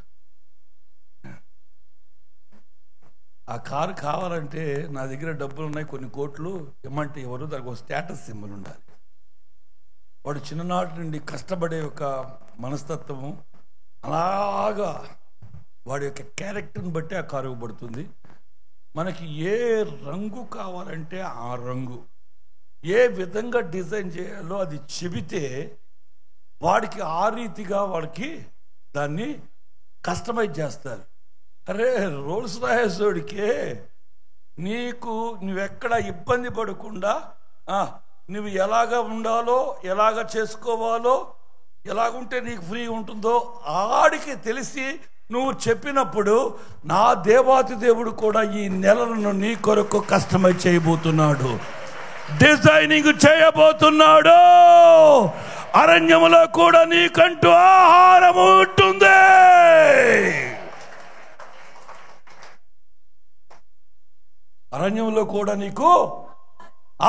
ఆ కారు కావాలంటే నా దగ్గర డబ్బులు ఉన్నాయి, కొన్ని కోట్లు ఇమ్మంటే ఎవరు, దానికి ఒక స్టేటస్ సింబల్ ఉండాలి. వాడు చిన్ననాటి నుండి కష్టపడే ఒక మనస్తత్వము, అలాగా వాడి యొక్క క్యారెక్టర్ని బట్టి ఆ కారు ఇవ్వబడుతుంది. మనకి ఏ రంగు కావాలంటే ఆ రంగు, ఏ విధంగా డిజైన్ చేయాలో అది చెబితే వాడికి ఆ రీతిగా వాడికి దాన్ని కస్టమైజ్ చేస్తారు. అరే రోల్స్ రాయేసోడికే నువ్వెక్కడ ఇబ్బంది పడకుండా నువ్వు ఎలాగ ఉండాలో, ఎలాగ చేసుకోవాలో, ఎలాగుంటే నీకు ఫ్రీ ఉంటుందో ఆడికి తెలిసి నువ్వు చెప్పినప్పుడు నా దేవాతి దేవుడు కూడా ఈ నెలను నీ కొరకు కస్టమైజ్ చేయబోతున్నాడు, డిజైనింగ్ చేయబోతున్నాడు. అరణ్యములో కూడా నీకంటూ ఆహారం ఉంటుంది. అరణ్యంలో కూడా నీకు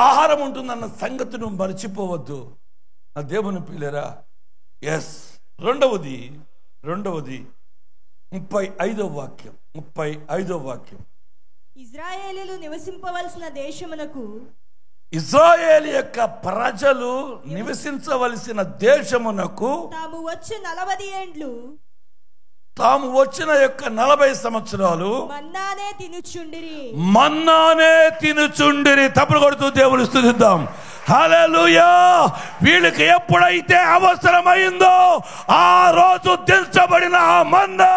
ఆహారం ఉంటుందన్న సంగతి నువ్వు మర్చిపోవద్దు నా దేవుని పిల్లరా. ఎస్, రెండవది 35వ వాక్యం. ఇశ్రాయేలీయులు నివసింపవలసిన దేశమునకు, ఇశ్రాయేలు యొక్క ప్రజలు నివసించవలసిన దేశమునకు తాము వచ్చి 40 ఏండ్లు, తాము వచ్చిన యొక్క 40 సంవత్సరాలు మన్నానే తినుచుండిరి. తప్పుడు కొడుతూ దేవుని స్తుతిద్దాం. హల్లెలూయా. వీళ్ళకి ఎప్పుడైతే అవసరమైందో ఆ రోజు దించబడిన ఆ మన్నా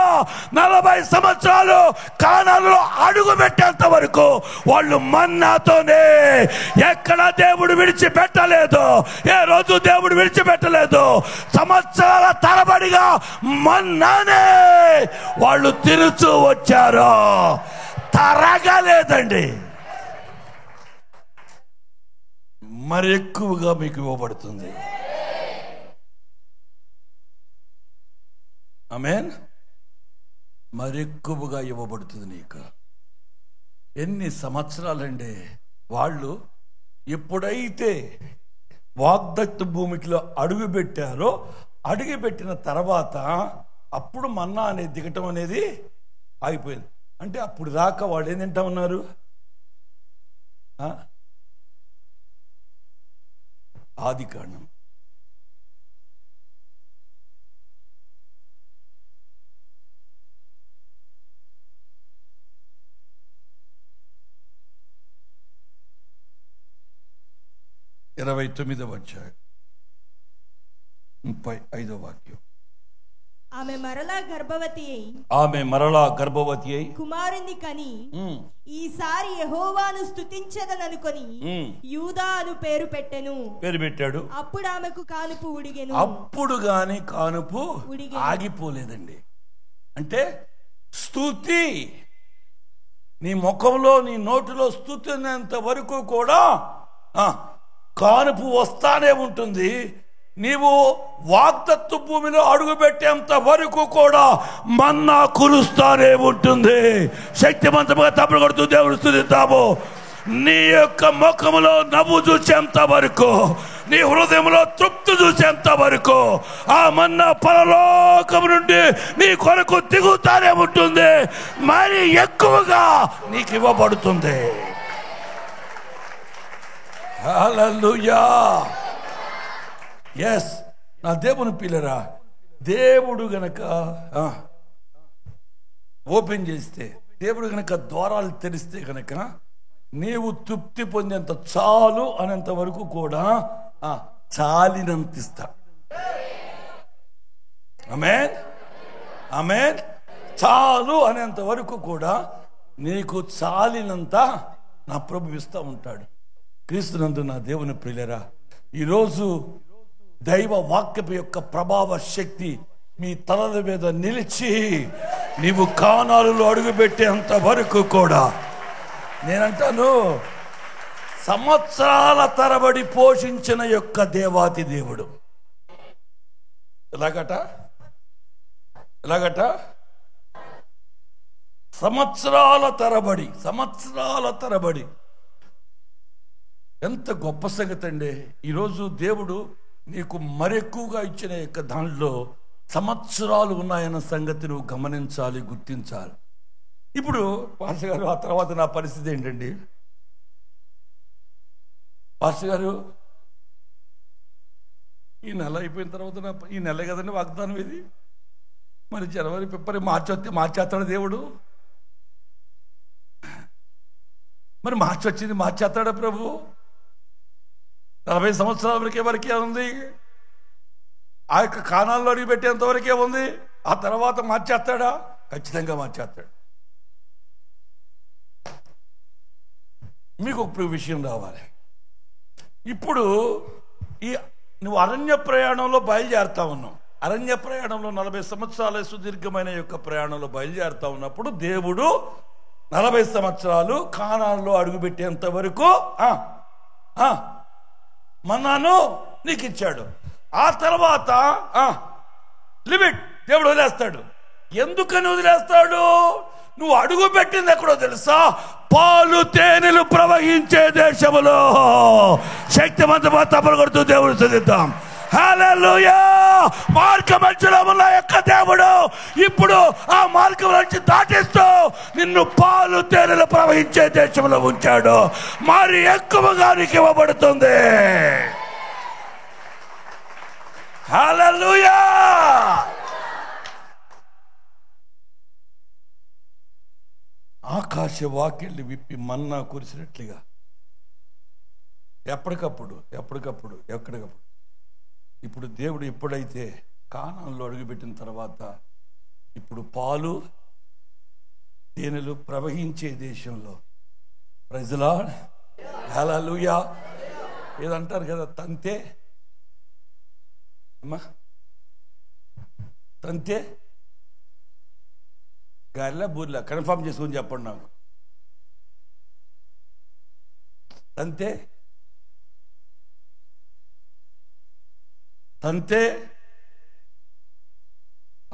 40 సంవత్సరాలు కానానులో అడుగు పెట్టేంత వరకు వాళ్ళు మన్నాతోనే, ఎక్కడ దేవుడు విడిచిపెట్టలేదు, ఏ రోజు దేవుడు విడిచిపెట్టలేదు. సంవత్సరాల తరబడిగా మన్నానే వాళ్ళు తిరుచు వచ్చారు, తరగలేదండి. మరి ఎక్కువగా మీకు ఇవ్వబడుతుంది. ఆమేన్. మరి ఎక్కువగా ఇవ్వబడుతుంది నీకు. ఎన్ని సంవత్సరాలండి వాళ్ళు ఎప్పుడైతే వాగ్దత్త భూమిలో అడుగు పెట్టారో, అడుగు పెట్టిన తర్వాత అప్పుడు మన్నా అనేది దిగటం అనేది ఆగిపోయింది. అంటే అప్పుడు దాకా వాళ్ళు ఏం తింటా ఉన్నారు? ఆదికాండం ఇరవై 29వ అధ్యాయం 35వ వాక్యం. ఆమె మరలా గర్భవతి అయి కుమారుని కని ఈసారి యెహోవాను స్తుతించదననుకొని యూదా అను పేరు పెట్టాడు. అప్పుడు ఆమెకు కానుపు ఉడిగెను. అప్పుడు గాని కానుపు ఆగిపోలేదండి. అంటే స్తుతి నీ ముఖంలో, నీ నోటిలో స్తుతి ఉన్నంత వరకు కూడా కానుపు వస్తానే ఉంటుంది. నీవు వాగ్దత్తు భూమిలో అడుగుపెట్టేంత వరకు కూడా మన్నా కురుస్తానే ఉంటుంది. శక్తివంతంగా తప్పుడు కొడుతూ దేవుడు స్తుతిద్దాము. నీ యొక్క ముఖములో నవ్వు చూసేంత వరకు, నీ హృదయంలో తృప్తి చూసేంత వరకు ఆ మన్నా పరలోకం నుండి నీ కొరకు దిగుతానే ఉంటుంది. మరి ఎక్కువగా నీకు ఇవ్వబడుతుంది. హల్లెలూయా. ఎస్, నా దేవుని పిల్లరా, దేవుడు గనక ఓపెన్ చేస్తే, దేవుడు గనక ద్వారాలు తెరిస్తే గనక నీవు తృప్తి పొందేంత చాలు అనేంత వరకు కూడా చాలినంత ఇస్తా. ఆమేన్, ఆమేన్. చాలు అనేంత వరకు కూడా నీకు చాలినంత నా ప్రభు ఇస్తూ ఉంటాడు. క్రీస్తునందు నా దేవుని ప్రియులరా, ఈరోజు దైవ వాక్యపు యొక్క ప్రభావ శక్తి మీ తలల మీద నిలిచి నీవు కానాలలో అడుగుపెట్టేంత వరకు కూడా నేనంటాను, సంవత్సరాల తరబడి పోషించిన యొక్క దేవాతి దేవుడు ఎలాగట సంవత్సరాల తరబడి. ఎంత గొప్ప సంగతి అండి. ఈరోజు దేవుడు నీకు మరెక్కువగా ఇచ్చిన యొక్క దాంట్లో సంవత్సరాలు ఉన్నాయన్న సంగతి నువ్వు గమనించాలి, గుర్తించాలి. ఇప్పుడు పాస్టర్ గారు, ఆ తర్వాత నా పరిస్థితి ఏంటండి? పాస్టర్ గారు, ఈ నెల అయిపోయిన తర్వాత ఈ నెల కదండి వాగ్దానం ఇది, మరి జనవరి ఫిబ్రవరి మార్చేస్తాడు దేవుడు. మరి మార్చి వచ్చింది, మార్చేస్తాడా ప్రభు? 40 సంవత్సరాల వరకే ఉంది. ఆ యొక్క కానాల్లో అడిగి పెట్టేంత వరకే ఉంది. ఆ తర్వాత మార్చేస్తాడా? ఖచ్చితంగా మార్చేస్తాడు. మీకు ఒక విషయం రావాలి. ఇప్పుడు నువ్వు అరణ్య ప్రయాణంలో బయలుదేరుతా ఉన్నావు. అరణ్య ప్రయాణంలో 40 సంవత్సరాల సుదీర్ఘమైన యొక్క ప్రయాణంలో బయలుదేరుతా ఉన్నప్పుడు దేవుడు 40 సంవత్సరాలు కానాల్లో అడుగుపెట్టేంత వరకు మన్నాను నీకు ఇచ్చాడు. ఆ తర్వాత లిమిట్ దేవుడు వదిలేస్తాడు. ఎందుకని వదిలేస్తాడు? నువ్వు అడుగు పెట్టింది ఎక్కడో తెలుసా? పాలు తేనెలు ప్రవహించే దేశములో. శక్తివంతమా తప్పలు కొడుతూ దేవుడు చదిద్దాం. హల్లెలూయా. మార్గ మధ్యలో ఉన్న యొక్క దేవుడు ఇప్పుడు ఆ మార్గం నుంచి దాటిస్తూ నిన్ను పాలు తేనెలు ప్రవహించే దేశంలో ఉంచాడు. మరి ఎక్కువగా నీకు ఇవ్వబడుతుంది. హల్లెలూయా. ఆకాశ వాకిళ్ళు విప్పి మన్నా కురిసినట్లుగా ఎప్పటికప్పుడు ఇప్పుడు దేవుడు ఎప్పుడైతే కానాన్లో అడుగుపెట్టిన తర్వాత ఇప్పుడు పాలు తేనెలు ప్రవహించే దేశంలో, ప్రైజ్ ది లార్డ్, హల్లెలూయా. ఏదంటారు కదా, తంతే అమ్మా, తంతే గారిలా బూర్లా, కన్ఫర్మ్ చేసుకొని చెప్పండి నాకు. తంతే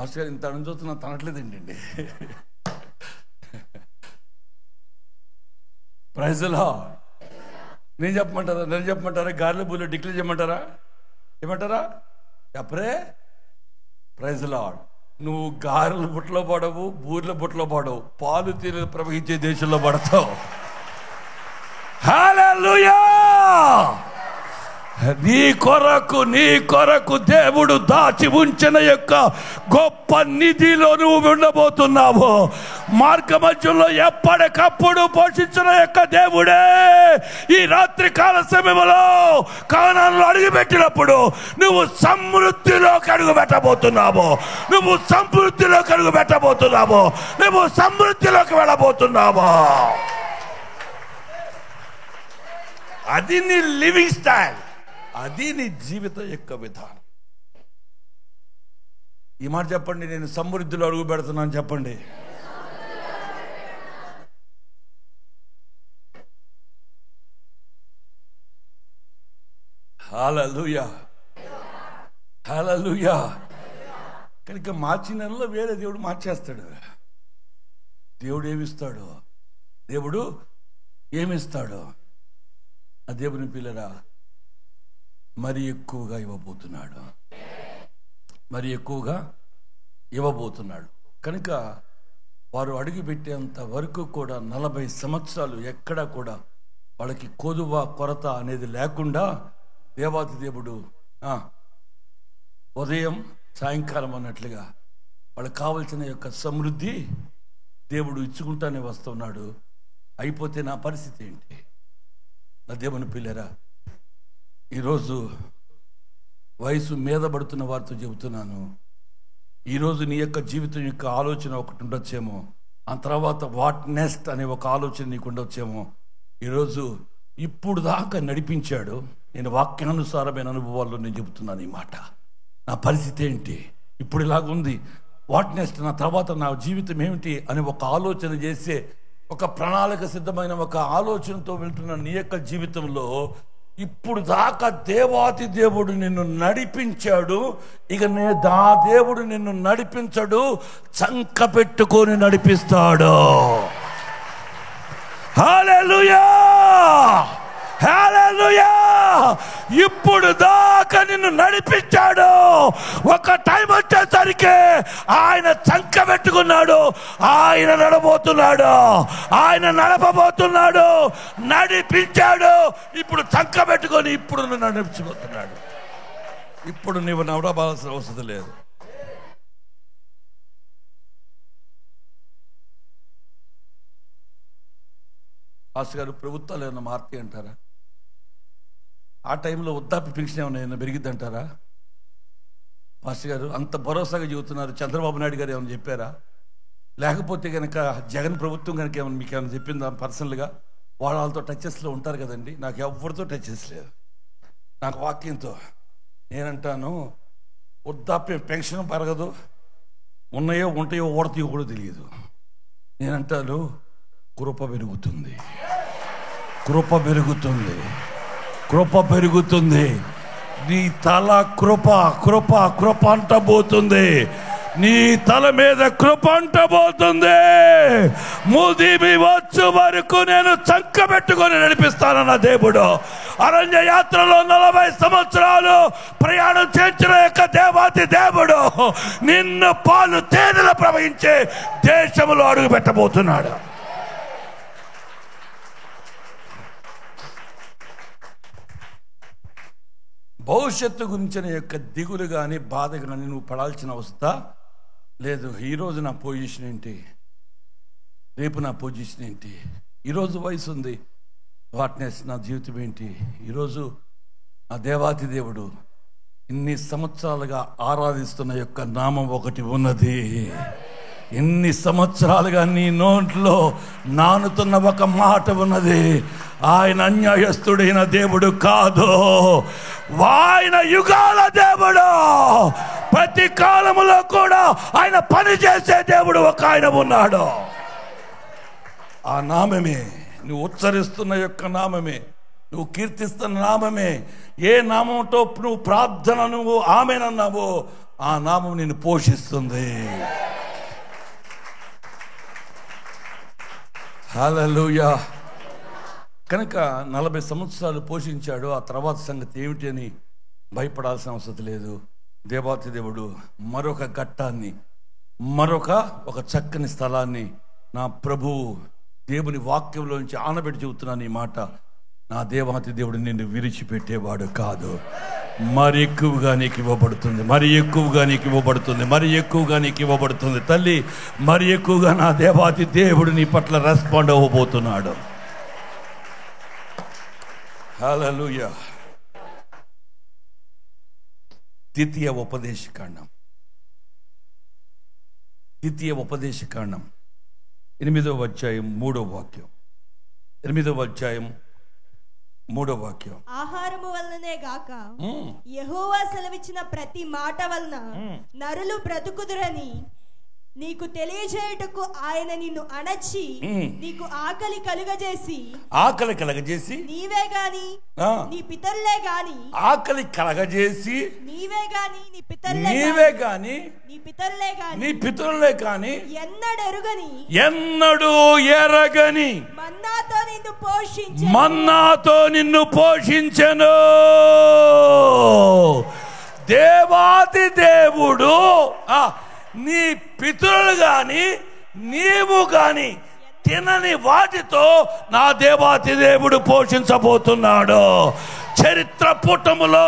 అసలు ఇంత చూస్తున్నా తనట్లేదండి. Praise the lord. నేను చెప్పమంటారా? గార్ల బూర్లో డిక్లేర్ చేయమంటారా? ఏమంటారా? చెప్పరే. Praise the Lord. నువ్వు గారెల బుట్టలో పడవు, బూర్ల బుట్టలో పడవు, పాలు తేనెలు ప్రవహించే దేశంలో పడతావు. హల్లెలూయా. నీ కొరకు దేవుడు దాచి ఉంచిన యొక్క గొప్ప నిధిలో నువ్వు ఉండబోతున్నావు. మార్గ మధ్యలో ఎప్పటికప్పుడు పోషించిన యొక్క దేవుడే ఈ రాత్రి కాల సమయంలో కానాన్లో అడుగుపెట్టినప్పుడు నువ్వు సమృద్ధిలోకి అడుగుపెట్టబోతున్నావు. నువ్వు సమృద్ధిలోకి వెళ్ళబోతున్నావు. అది నీ లివింగ్ స్టైల్, అది నీ జీవిత యొక్క విధానం. ఈ మాట చెప్పండి, నేను సమృద్ధిలో అడుగు పెడుతున్నాను చెప్పండి. హల్లెలూయా, హల్లెలూయా. కనుక మార్చి నెలలో వేరే దేవుడు మార్చేస్తాడు. దేవుడు ఏమిస్తాడు? ఆ దేవుని పిల్లరా, మరి ఎక్కువగా ఇవ్వబోతున్నాడు. కనుక వారు అడుగుపెట్టేంత వరకు కూడా 40 సంవత్సరాలు ఎక్కడా కూడా వాళ్ళకి కొదువ కొరత అనేది లేకుండా దేవాతి దేవుడు ఉదయం సాయంకాలం అన్నట్లుగా వాళ్ళకి కావలసిన యొక్క సమృద్ధి దేవుడు ఇచ్చుకుంటానే వస్తున్నాడు. అయిపోతే నా పరిస్థితి ఏంటి? నా దేవుని పిల్లరా, ఈరోజు వయసు మీద పడుతున్న వారితో చెబుతున్నాను, ఈరోజు నీ యొక్క జీవితం యొక్క ఆలోచన ఒకటి ఉండొచ్చేమో, ఆ తర్వాత వాట్ నెక్స్ట్ అనే ఒక ఆలోచన నీకు ఉండొచ్చేమో. ఈరోజు ఇప్పుడు దాకా నడిపించాడు. నేను వాక్యానుసారమైన అనుభవాల్లో నేను చెబుతున్నాను ఈ మాట. నా పరిస్థితి ఏంటి ఇప్పుడు ఇలాగుంది, వాట్ నెక్స్ట్, నా తర్వాత నా జీవితం ఏమిటి అని ఒక ఆలోచన చేసే ఒక ప్రణాళిక సిద్ధమైన ఒక ఆలోచనతో వెళ్తున్న నీ యొక్క జీవితంలో ఇప్పుడు దాకా దేవాతి దేవుడు నిన్ను నడిపించాడు. ఇక దా దేవుడు నిన్ను నడిపించడు, చంక పెట్టుకొని నడిపిస్తాడు. హల్లెలూయా, హల్లెలూయా. ఇప్పుడు దాకా నిన్ను నడిపించాడు. ఒక టైం వచ్చేసరికి ఆయన చంక పెట్టుకున్నాడు, ఆయన నడబోతున్నాడు, ఆయన నడపబోతున్నాడు, నడిపించాడు. ఇప్పుడు చంక పెట్టుకొని ఇప్పుడు నడిపించబోతున్నాడు. ఇప్పుడు నువ్వు నడవాల్సిన అవసరం లేదు. పాస్టర్ గారు, ప్రభుత్వాలు ఏమన్నా మారుతాయి అంటారా? ఆ టైంలో వృద్ధాప్య పెన్షన్ ఏమైనా పెరిగిద్ది అంటారా? పాస్టర్ గారు అంత భరోసాగా చెబుతున్నారు. చంద్రబాబు నాయుడు గారు ఏమైనా చెప్పారా? లేకపోతే కనుక జగన్ ప్రభుత్వం కనుక ఏమైనా మీకు ఏమైనా చెప్పిందా పర్సనల్గా? వాళ్ళతో టచెస్లో ఉంటారు కదండి. నాకు ఎవరితో టచెస్ లేదు. నాకు వాక్యంతో నేనంటాను, వృద్ధాప్య పెన్షన్ పెరగదు, ఉన్నాయో ఉంటాయో ఓడతాయో కూడా తెలియదు. నేనంటాను, కృప పెరుగుతుంది, కృప పెరుగుతుంది, కృప పెరుగుతుంది. నీ తల కృప కృప కృప అంటబోతుంది. నీ తల మీద కృప అంటబోతుంది. ముదిమి వచ్చు వరకు నేను చంక పెట్టుకొని నడిపిస్తానన్న దేవుడు. అరణ్య యాత్రలో 40 సంవత్సరాలు ప్రయాణం చేసిన యొక్క దేవాతి దేవుడు నిన్ను పాలు తేనెలు ప్రవహించే దేశంలో అడుగు పెట్టబోతున్నాడు. భవిష్యత్తు గురించిన యొక్క దిగులు కానీ బాధ కానీ నువ్వు పడాల్సిన అవస్థ లేదు. ఈరోజు నా పొజిషన్ ఏంటి, రేపు నా పొజిషన్ ఏంటి, ఈరోజు వయసు ఉంది, వాట్నెస్ నా జీవితం ఏంటి, ఈరోజు నా దేవాతి దేవుడు ఇన్ని సంవత్సరాలుగా ఆరాధిస్తున్న యొక్క నామం ఒకటి ఉన్నది. ఇన్ని సంవత్సరాలుగా నీ నోట్లో నానుతున్న ఒక మాట ఉన్నది. ఆయన అన్యాయస్తుడైన దేవుడు కాదు, ఆయన యుగాల దేవుడు. ప్రతి కాలములో కూడా ఆయన పని చేసే దేవుడు ఒక ఆయన ఉన్నాడు. ఆ నామమే నువ్వు ఉచ్చరిస్తున్న యొక్క నామమే, నువ్వు కీర్తిస్తున్న నామమే. ఏ నామంతో నువ్వు ప్రార్థన నువ్వు ఆమెనన్నావో ఆ నామం నిన్ను పోషిస్తుంది. హల్లెలూయా. కనుక 40 సంవత్సరాలు పోషించాడు. ఆ తర్వాత సంగతి ఏమిటి అని భయపడాల్సిన అవసరం లేదు. దేవాతి దేవుడు మరొక ఘట్టాన్ని, ఒక చక్కని స్థలాన్ని నా ప్రభువు దేవుని వాక్యంలోంచి ఆనబెట్టి చెబుతున్నాను ఈ మాట. నా దేవాతి దేవుడు నిన్ను విడిచిపెట్టేవాడు కాదు. మరి ఎక్కువగా నీకు ఇవ్వబడుతుంది, మరి ఎక్కువగా నీకు ఇవ్వబడుతుంది, మరి ఎక్కువగా నీకు ఇవ్వబడుతుంది. తల్లి, మరి ఎక్కువగా నా దేవాతి దేవుడు నీ పట్ల రెస్పాండ్ అవ్వబోతున్నాడు. హల్లెలూయా. ద్వితీయ ఉపదేశకాండం 8వ అధ్యాయం 3వ వాక్యం. 8వ అధ్యాయం 3వ వాక్యం. ఆహారము వలననే గాక యెహోవా సెలవిచ్చిన ప్రతి మాట వలన నరులు బ్రతుకుదురని నీకు తెలియజేయుటకు ఆయన నిన్ను అణచి నీకు ఆకలి కలగజేసి నీవే గాని నీ పితరులే గాని ఆకలి కలగజేసి నీవే గాని నీ పితరులే గాని ఎన్నడూ ఎరగని మన్నాతో నిన్ను పోషించెను. దేవాది దేవుడు నీ పితరులు గాని నీవు గాని తినని వాటితో నా దేవాతి దేవుడు పోషించబోతున్నాడు. చరిత్ర పుటములో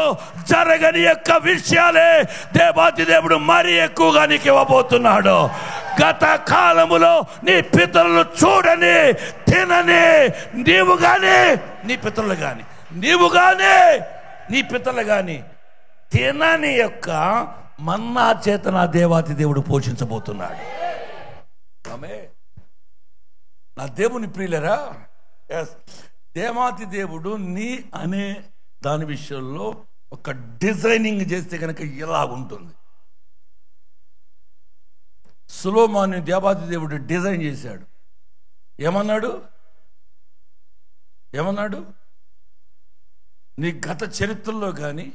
జరగని యొక్క విషయాలే దేవాతి దేవుడు మరీ ఎక్కువగా నీకు ఇవ్వబోతున్నాడు. గత కాలములో నీ పితరులు చూడని తినని నీవు గాని నీ పితరులు గాని నీవు గాని నీ పితరులు గాని తినని యొక్క మన్నా చేత నా దేవాతి దేవుడు పోషించబోతున్నాడు. ఆమె నా దేవుని ప్రియులరా, దేవాతి దేవుడు నీ అనే దాని విషయంలో ఒక డిజైనింగ్ చేస్తే కనుక ఇలా ఉంటుంది. సొలొమోను దేవాతి దేవుడు డిజైన్ చేశాడు. ఏమన్నాడు? నీ గత చరిత్రలో కానీ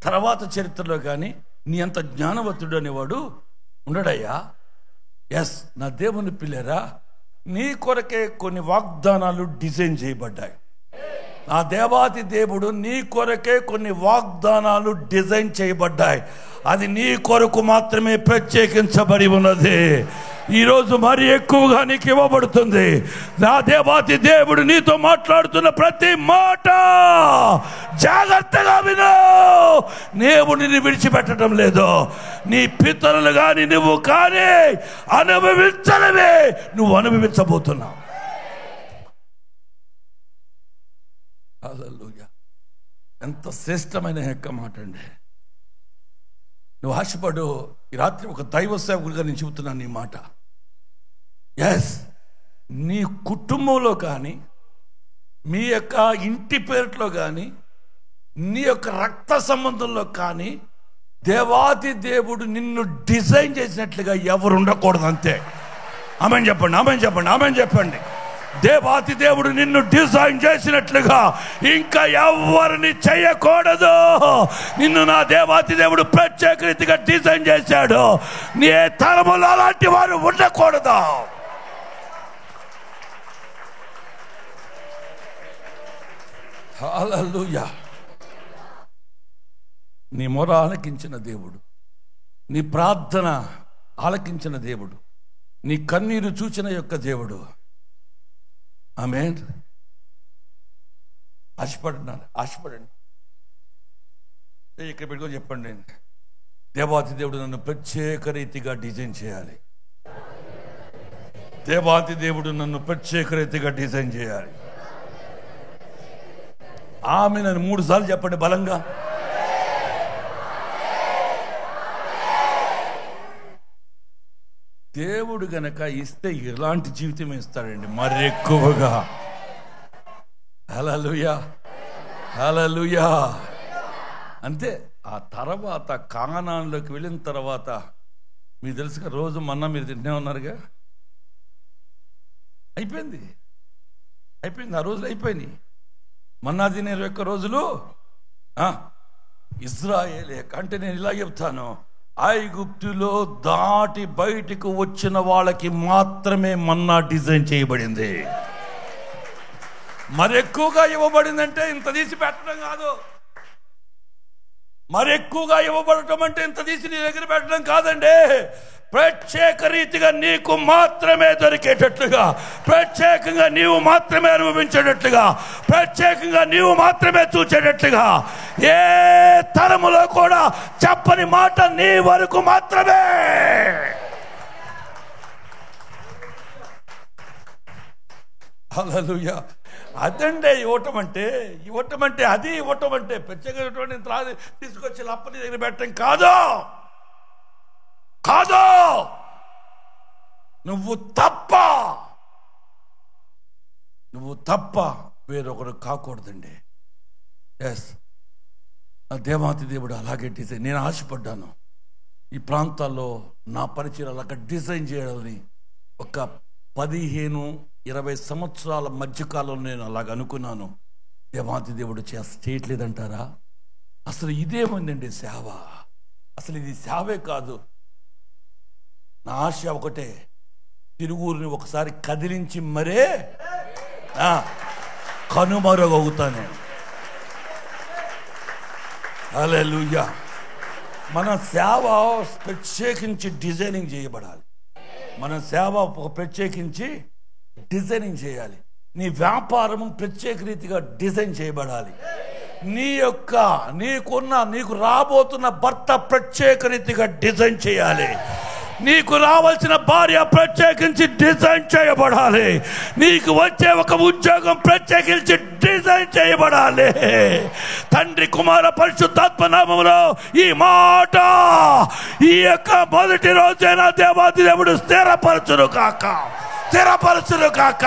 తర్వాత చరిత్రలో కానీ నీ అంత జ్ఞానవంతుడు అనేవాడు ఉండడయ్యా. ఎస్, నా దేవుని పిల్లరా, నీ కొరకే కొన్ని వాగ్దానాలు డిజైన్ చేయబడ్డాయి. నా దేవాతి దేవుడు నీ కొరకే కొన్ని వాగ్దానాలు డిజైన్ చేయబడ్డాయి. అది నీ కొరకు మాత్రమే ప్రత్యేకించబడి ఉన్నది. ఈరోజు మరి ఎక్కువగా నీకు ఇవ్వబడుతుంది. నా దేవాతి దేవుడు నీతో మాట్లాడుతున్న ప్రతి మాట జాగ్రత్తగా విను. దేవుడిని విడిచిపెట్టడం లేదు. నీ పితరులు కానీ నువ్వు కానీ అనుభవించడమే నువ్వు అనుభవించబోతున్నావు. హల్లెలూయా! ఎంత శ్రేష్టమైన యొక్క మాట అండి. నువ్వు ఆశపడు. ఈ రాత్రి ఒక దైవ సేవకుడిగా నేను చెబుతున్నాను ఈ మాట. ఎస్, నీ కుటుంబంలో కానీ మీ యొక్క ఇంటి పేరులో కానీ నీ యొక్క రక్త సంబంధంలో కానీ దేవాతి దేవుడు నిన్ను డిజైన్ చేసినట్లుగా ఎవరు ఉండకూడదు. అంతే. ఆమేన్ చెప్పండి, ఆమేన్ చెప్పండి, ఆమేన్ చెప్పండి. దేవాతి దేవుడు నిన్ను డిజైన్ చేసినట్లుగా ఇంకా ఎవరిని చేయకూడదు. నిన్ను నా దేవాతి దేవుడు ప్రత్యేక రీతిగా డిజైన్ చేశాడు. నీ తరములో అలాంటి వారు ఉండకూడదు. హల్లెలూయా! నీ మొర ఆలకించిన దేవుడు, నీ ప్రార్థన ఆలకించిన దేవుడు, నీ కన్నీరు చూచిన యొక్క దేవుడు. ఆమేన్. ఆశపడండి. ఇక్కడ పెట్టుకొని చెప్పండి, దేవాతి దేవుడు నన్ను ప్రత్యేక రీతిగా డిజైన్ చేయాలి. దేవాతి దేవుడు నన్ను ప్రత్యేక రీతిగా డిజైన్ చేయాలి. ఆమె నన్ను 3 సార్లు చెప్పండి బలంగా. దేవుడు గనక ఇస్తే ఇలాంటి జీవితం ఇస్తాడండి, మరి ఎక్కువగా. హల్లెలూయా, హల్లెలూయా. అంతే. ఆ తర్వాత కానానులోకి వెళ్ళిన తర్వాత మీకు తెలుసుగా, రోజు మన్నా మీరు తింటూనే ఉన్నారుగా. అయిపోయింది. ఆ రోజులు అయిపోయినాయి. మన్నా తినే 21 రోజులు ఇజ్రాయేల్. అంటే నేను ఇలా చెప్తాను, ఐగుప్తులో దాటి బయటకు వచ్చిన వాళ్ళకి మాత్రమే మన్నా డిజైన్ చేయబడింది. మరి ఎక్కువగా ఇవ్వబడిందంటే ఇంత తీసి పెట్టడం కాదు. మరి ఎక్కువగా ఇవ్వబడటం అంటే ఇంత తీసి నీ దగ్గర పెట్టడం కాదండి. ప్రత్యేక రీతిగా నీకు మాత్రమే దొరికేటట్లుగా, ప్రత్యేకంగా నీవు మాత్రమే అనుభవించేటట్లుగా, ప్రత్యేకంగా నీవు మాత్రమే చూచేటట్లుగా, ఏ తరములో కూడా చెప్పని మాట నీ వరకు మాత్రమే. హల్లెలూయా! అదండే ఇవ్వటం అంటే అది ఇవ్వటం అంటే ప్రత్యేకమైనటువంటి తీసుకొచ్చి లప్పని దగ్గర పెట్టడం కాదు. నువ్వు తప్ప వేరొకరు కాకూడదండి. ఎస్, నా దేవాతి దేవుడు అలాగే డిజైన్. నేను ఆశపడ్డాను ఈ ప్రాంతాల్లో నా పరిచయం అలాగ డిజైన్ చేయాలని. ఒక 15-20 సంవత్సరాల మధ్యకాలంలో నేను అలాగ అనుకున్నాను. దేవాతి దేవుడు చేయట్లేదంటారా? అసలు ఇదేమైందండి సేవ? అసలు ఇది సేవే కాదు. నా ఆశ ఒకటే, తిరుగురిని ఒకసారి కదిలించి మరే కనుమరుగవుతానే. హల్లెలూయా! మన సేవ ప్రత్యేకించి డిజైనింగ్ చేయబడాలి. మన సేవ ప్రత్యేకించి డిజైనింగ్ చేయాలి. నీ వ్యాపారము ప్రత్యేక రీతిగా డిజైన్ చేయబడాలి. నీకు రాబోతున్న భర్త ప్రత్యేక రీతిగా డిజైన్ చేయాలి. నీకు రావాల్సిన భార్య ప్రత్యేకించి డిజైన్ చేయబడాలి. నీకు వచ్చే ఒక ఉద్యోగం ప్రత్యేకించి డిజైన్ చేయబడాలి. తండ్రి కుమార పరిశుద్ధాత్మ నామములో ఈ మాట ఈ యొక్క మొదటి రోజైన దేవాది దేవుడు స్థిరపరచును కాక, స్థిరపరచును కాక,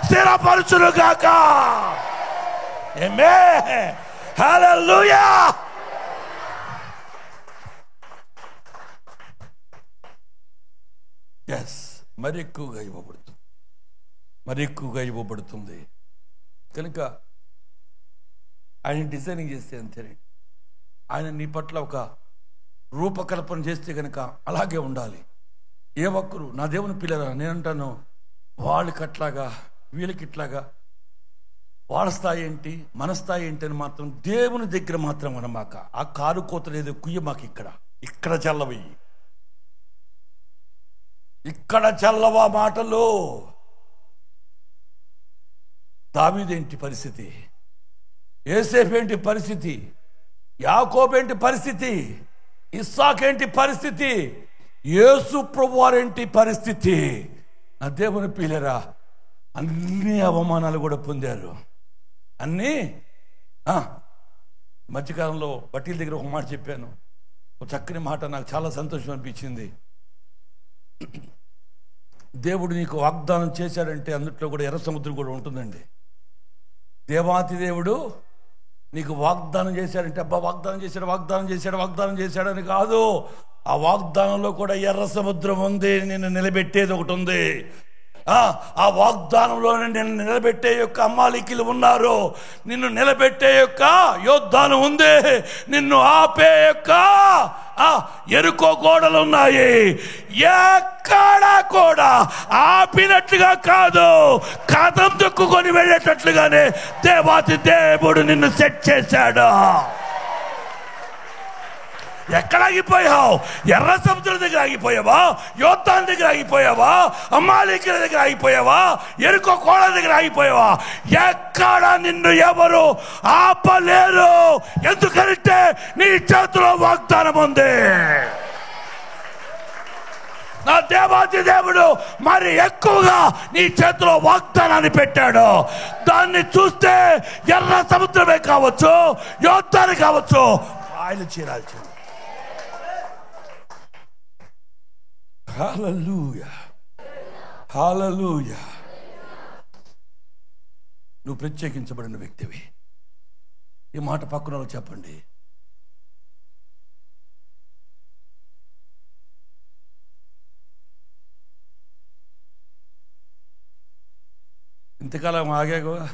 స్థిరపరచును కాక. ఆమేన్. హల్లెలూయా. మరి ఎక్కువగా ఇవ్వబడుతుంది, మరి ఎక్కువగా ఇవ్వబడుతుంది. కనుక ఆయన డిజైనింగ్ చేస్తే అంతేనే. ఆయన నీ పట్ల ఒక రూపకల్పన చేస్తే కనుక అలాగే ఉండాలి. ఏ ఒక్కరు నా దేవుని పిల్లరా, నేనంటాను వాళ్ళకి అట్లాగా వీళ్ళకి ఇట్లాగా, వాళ్ళ స్థాయి ఏంటి మన స్థాయి ఏంటి అని మాత్రం దేవుని దగ్గర మాత్రం అనమాక. ఆ కారు కోతలేదు కుయ్య మాకు ఇక్కడ చల్లవయ్యి, ఇక్కడ చల్లవా మాటలు. దావీదేంటి పరిస్థితి, యోసేఫేంటి పరిస్థితి, యాకోబేంటి పరిస్థితి, ఇస్సాకేంటి పరిస్థితి, యేసు ప్రభువారేంటి పరిస్థితి. నా దేవుని పిల్లరా, అన్ని అవమానాలు కూడా పొందారు. అన్నీ మధ్యకాలంలో బట్టీల దగ్గర ఒక మాట చెప్పాను, ఒక చక్కని మాట, నాకు చాలా సంతోషం అనిపించింది. దేవుడు నీకు వాగ్దానం చేశాడంటే అందుట్లో కూడా ఎర్ర సముద్రం కూడా ఉంటుందండి. దేవాతి దేవుడు నీకు వాగ్దానం చేశాడంటే అబ్బా వాగ్దానం చేశాడని కాదు. ఆ వాగ్దానంలో కూడా ఎర్ర సముద్రం ఉంది, నిన్ను నిలబెట్టేది ఒకటి ఉంది. ఆ వాగ్దానంలోనే నిన్ను నిలబెట్టే యొక్క అమాలేకీయులు ఉన్నారు, నిన్ను నిలబెట్టే యొక్క యోద్ధాను ఉంది, నిన్ను ఆపే యొక్క ఎరుకో గోడలు ఉన్నాయి. ఎక్కడా కూడా ఆపినట్లుగా కాదు, కథం దొక్కుకొని వెళ్ళేటట్లుగానే దేవాతి దేవుడు నిన్ను సెట్ చేశాడు. ఎక్కడ ఆగిపోయావు? ఎర్ర సముద్రం దగ్గర ఆగిపోయావా? యోద్ధాన్ దగ్గర ఆగిపోయావా? అమాలేకీయుల దగ్గర ఆగిపోయావా? ఎరుకో కోడ దగ్గర ఆగిపోయావా? ఎక్కడ నిన్ను ఎవరు ఆపలేరు. ఎందుకంటే నీ చేతిలో వాగ్దానం ఉంది. నా దేవాది దేవుడు మరి ఎక్కువగా నీ చేతిలో వాగ్దానాన్ని పెట్టాడు. దాన్ని చూస్తే ఎర్ర సముద్రమే కావచ్చు, యోద్ధాన్ని కావచ్చు, ఆయన చీరాల్సి. హల్లెలూయా, హల్లెలూయా. నువ్వు ప్రత్యేకించబడిన వ్యక్తివి. ఈ మాట పక్కన చెప్పండి. ఇంతకాలం ఆగావుగా,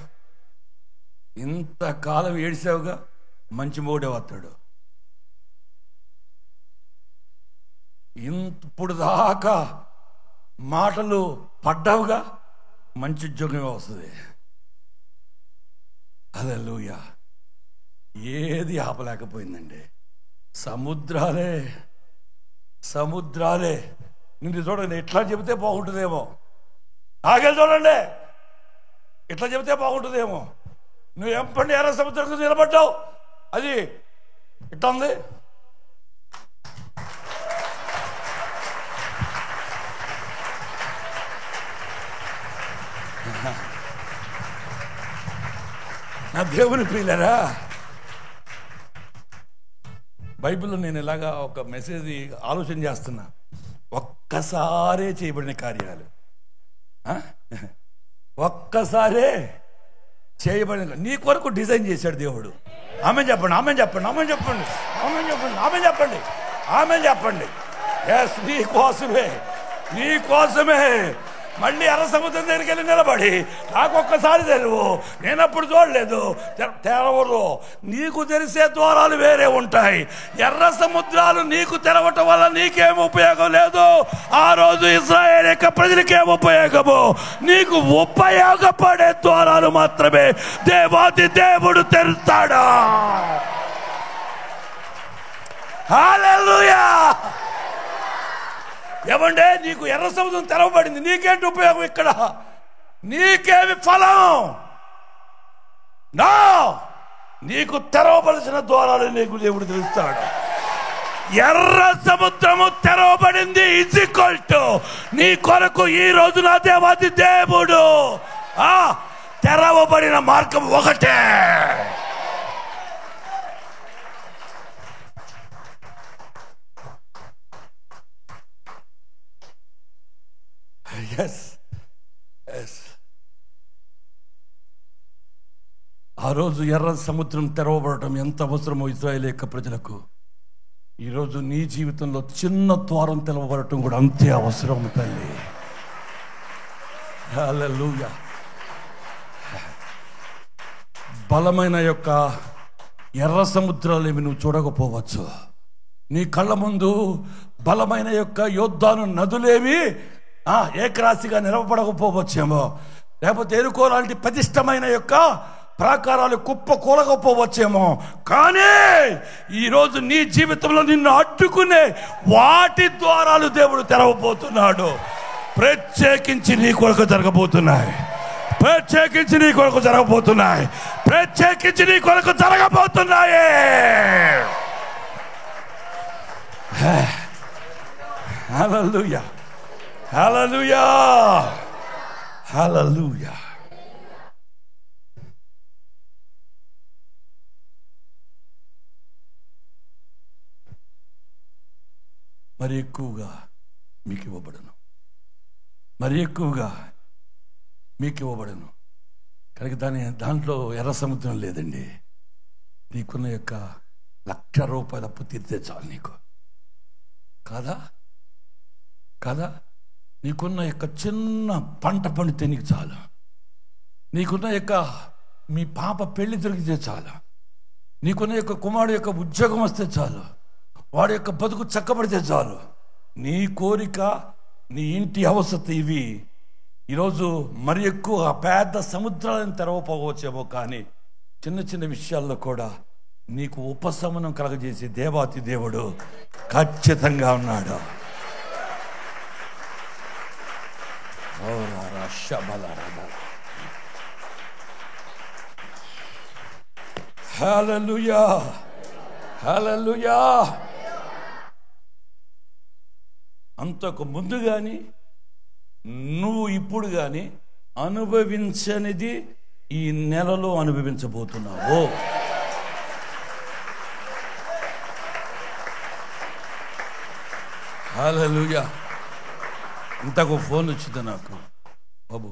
ఇంతకాలం ఏడిసావుగా, మంచి మోడే వస్తాడు. ఇప్పుడు దాకా మాటలు పడ్డావుగా, మంచి ఉద్యోగమే వస్తుంది. హల్లెలూయా. ఏది ఆపలేకపోయిందండి. సముద్రాలే నిన్ను చూడండి. ఎట్లా చెబితే బాగుంటుందేమో, ఆగలి చూడండి, ఇట్లా చెబితే బాగుంటుందేమో. నువ్వు ఎంపండి ఎర్ర సముద్రం నిలబడ్డావు, అది ఇట్లా ఉంది. నా దేవుని ప్రియులారా, బైబిల్లో నేను ఇలాగా ఒక మెసేజ్ ఆలోచన చేస్తున్నా. ఒక్కసారే చేయబడిన కార్యాలు, ఒక్కసారే చేయబడిన, నీ కొరకు డిజైన్ చేశాడు దేవుడు. ఆమె చెప్పండి, ఆమె చెప్పండి, ఆమె చెప్పండి, ఆమె చెప్పండి, ఆమె చెప్పండి, ఆమె చెప్పండి. ఎస్, నీ కోసమే మళ్ళీ ఎర్ర సముద్రం దగ్గరికి వెళ్ళి నిలబడి, నాకు ఒక్కసారి తెరువు, నేనప్పుడు చూడలేదు, తెరవరు. నీకు తెరిసే ద్వారాలు వేరే ఉంటాయి. ఎర్ర సముద్రాలు నీకు తెరవటం వల్ల నీకేం ఉపయోగం లేదు. ఆ రోజు ఇశ్రాయేలు యొక్క ప్రజలకేం ఉపయోగము? నీకు ఉపయోగపడే ద్వారాలు మాత్రమే దేవాది దేవుడు తెరుస్తాడు. హల్లెలూయా. ఏమంటే నీకు ఎర్ర సముద్రం తెరవబడింది, నీకేంటి ఉపయోగం? ఇక్కడ నీకేమి ఫలం? నా నీకు తెరవవలసిన ద్వారాలు నీకు దేవుడు తెలుస్తాడు. ఎర్ర సముద్రము తెరవబడింది ఈజ్ ఈక్వల్ టు నీ కొరకు ఈ రోజు నా దేవాది దేవుడు తెరవబడిన మార్గం ఒకటే. ఆ రోజు ఎర్ర సముద్రం తెరవబడటం ఎంత అవసరమో ఇశ్రాయేలు యొక్క ప్రజలకు, ఈరోజు నీ జీవితంలో చిన్న ద్వారం తెరవబడటం కూడా అంతే అవసరం తల్లి. హల్లెలూయా. బలమైన యొక్క ఎర్ర సముద్రాలేమి నువ్వు చూడకపోవచ్చు, నీ కళ్ళ ముందు బలమైన యొక్క యోద్ధాను నదులేవి ఏకరాశిగా నిలవబడకపోవచ్చేమో, లేకపోతే ఎరుకో లాంటి ప్రతిష్టమైన యొక్క ప్రాకారాలు కుప్ప కూలకపోవచ్చేమో, కానీ ఈరోజు నీ జీవితంలో నిన్ను అడ్డుకునే వాటి ద్వారాలు దేవుడు తెరవబోతున్నాడు. ప్రత్యేకించి నీ కొరకు జరగబోతున్నాయి, ప్రత్యేకించి నీ కొరకు జరగబోతున్నాయి, ప్రత్యేకించి నీ కొరకు జరగబోతున్నాయి. హల్లెలూయా, హల్లెలూయా, హల్లెలూయా. మరి ఎక్కువగా మీకు ఇవ్వబడను, మరి ఎక్కువగా మీకు ఇవ్వబడను. కనుక దాంట్లో ఎర్ర సముద్రం లేదండి. నీకున్న యొక్క ₹1,00,000 అప్పు తీర్తే చాలు నీకు, కాదా కాదా? నీకున్న యొక్క చిన్న పంట పండితే నీకు చాలు, నీకున్న యొక్క మీ పాప పెళ్లి దొరికితే చాలు, నీకున్న యొక్క కుమారుడు యొక్క ఉద్యోగం వస్తే చాలు, వాడి యొక్క బతుకు చక్కబడితే చాలు. నీ కోరిక, నీ ఇంటి అవసరం ఇవి ఈరోజు మరి ఎక్కువ పెద్ద సముద్రాలను తెరవపోవచ్చేమో, కానీ చిన్న చిన్న విషయాల్లో కూడా నీకు ఉపశమనం కలగజేసే దేవాతి దేవుడు ఖచ్చితంగా ఉన్నాడు. హల్లెలూయా, హల్లెలూయా. అంతకు ముందు కానీ నువ్వు ఇప్పుడు కానీ అనుభవించనిది ఈ నెలలో అనుభవించబోతున్నావు. హల్లెలూయా. ఇంతకు ఫోన్ వచ్చింది నాకు, బాబు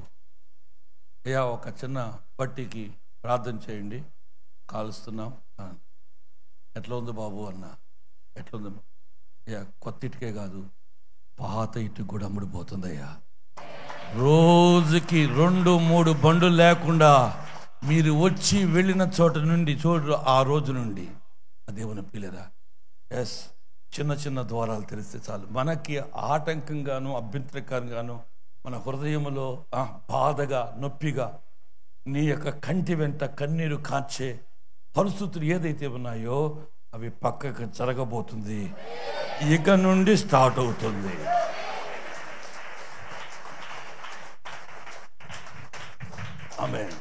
అయ్యా ఒక చిన్న బట్టికి ప్రార్థన చేయండి, కాలుస్తున్నాం. ఎట్లా ఉంది బాబు అన్నా, ఎట్లా ఉంది అయ్యా? కొత్త ఇటుకే కాదు, పాత ఇటుకు కూడా అమ్ముడిపోతుందయ్యా. రోజుకి 2-3 బండులు లేకుండా మీరు వచ్చి వెళ్ళిన చోట నుండి ఆ రోజు నుండి అదేమన్నా పిల్లరా. ఎస్, చిన్న చిన్న ద్వారాలు తెరిస్తే చాలు. మనకి ఆటంకంగాను అభ్యంతరకరంగాను మన హృదయంలో బాధగా నొప్పిగా నీ యొక్క కంటి వెంట కన్నీరు కార్చే పరిస్థితులు ఏదైతే ఉన్నాయో అవి పక్కకు జరగబోతుంది. ఇక నుండి స్టార్ట్ అవుతుంది. ఆమేన్.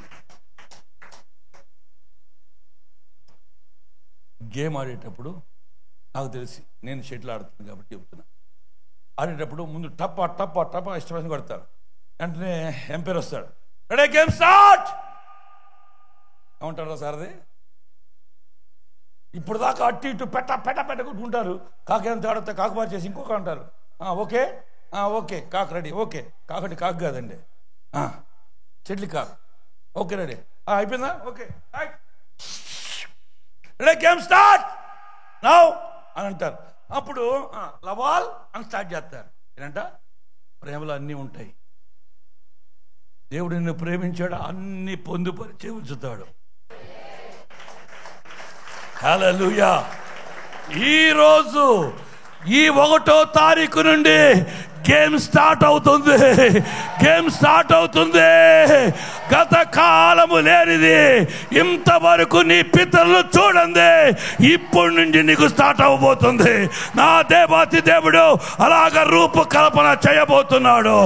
గేమ్ ఆడేటప్పుడు నాకు తెలిసి, నేను షటిల్ ఆడుతున్నాను కాబట్టి చెప్తున్నా, ఆడేటప్పుడు ముందు టప్ప టప్ప టప్ప ఇష్టమైన కొడతారు. వెంటనే ఎంపైర్ వస్తాడు, రెడీ గేమ్ స్టార్ట్ ఏమంటారా సార్? అది ఇప్పుడు దాకా అట్టి ఇటు పెట్ట పెట్ట పెట్ట కొట్టుకుంటారు. కాకేంత ఆడితే కాకు బార్ చేసి ఇంకొక అంటారు, ఓకే ఓకే కాకు రెడీ, ఓకే కాకండి కాకు కాదండి చెట్లి కాకు, ఓకే రెడీ అయిపోయిందా, okay ready game start now అని అంటారు. అప్పుడు లవాల్ అని స్టార్ట్ చేస్తారు. ఏంటంట ప్రేమలో అన్నీ ఉంటాయి. దేవుడు నిన్ను ప్రేమించాడు, అన్ని పొందుపరిచే ఉంచుతాడు. హల్లెలూయా. ఈరోజు ఈ 1వ తారీఖు నుండి గేమ్ స్టార్ట్ అవుతుంది, గేమ్ స్టార్ట్ అవుతుంది. గత కాలము లేనిది, ఇంతవరకు నీ పితరులు చూడండి, ఇప్పటి నుండి నీకు స్టార్ట్ అవ్వబోతుంది. నా దేవాతి దేవుడు అలాగ రూపకల్పన చేయబోతున్నాడు.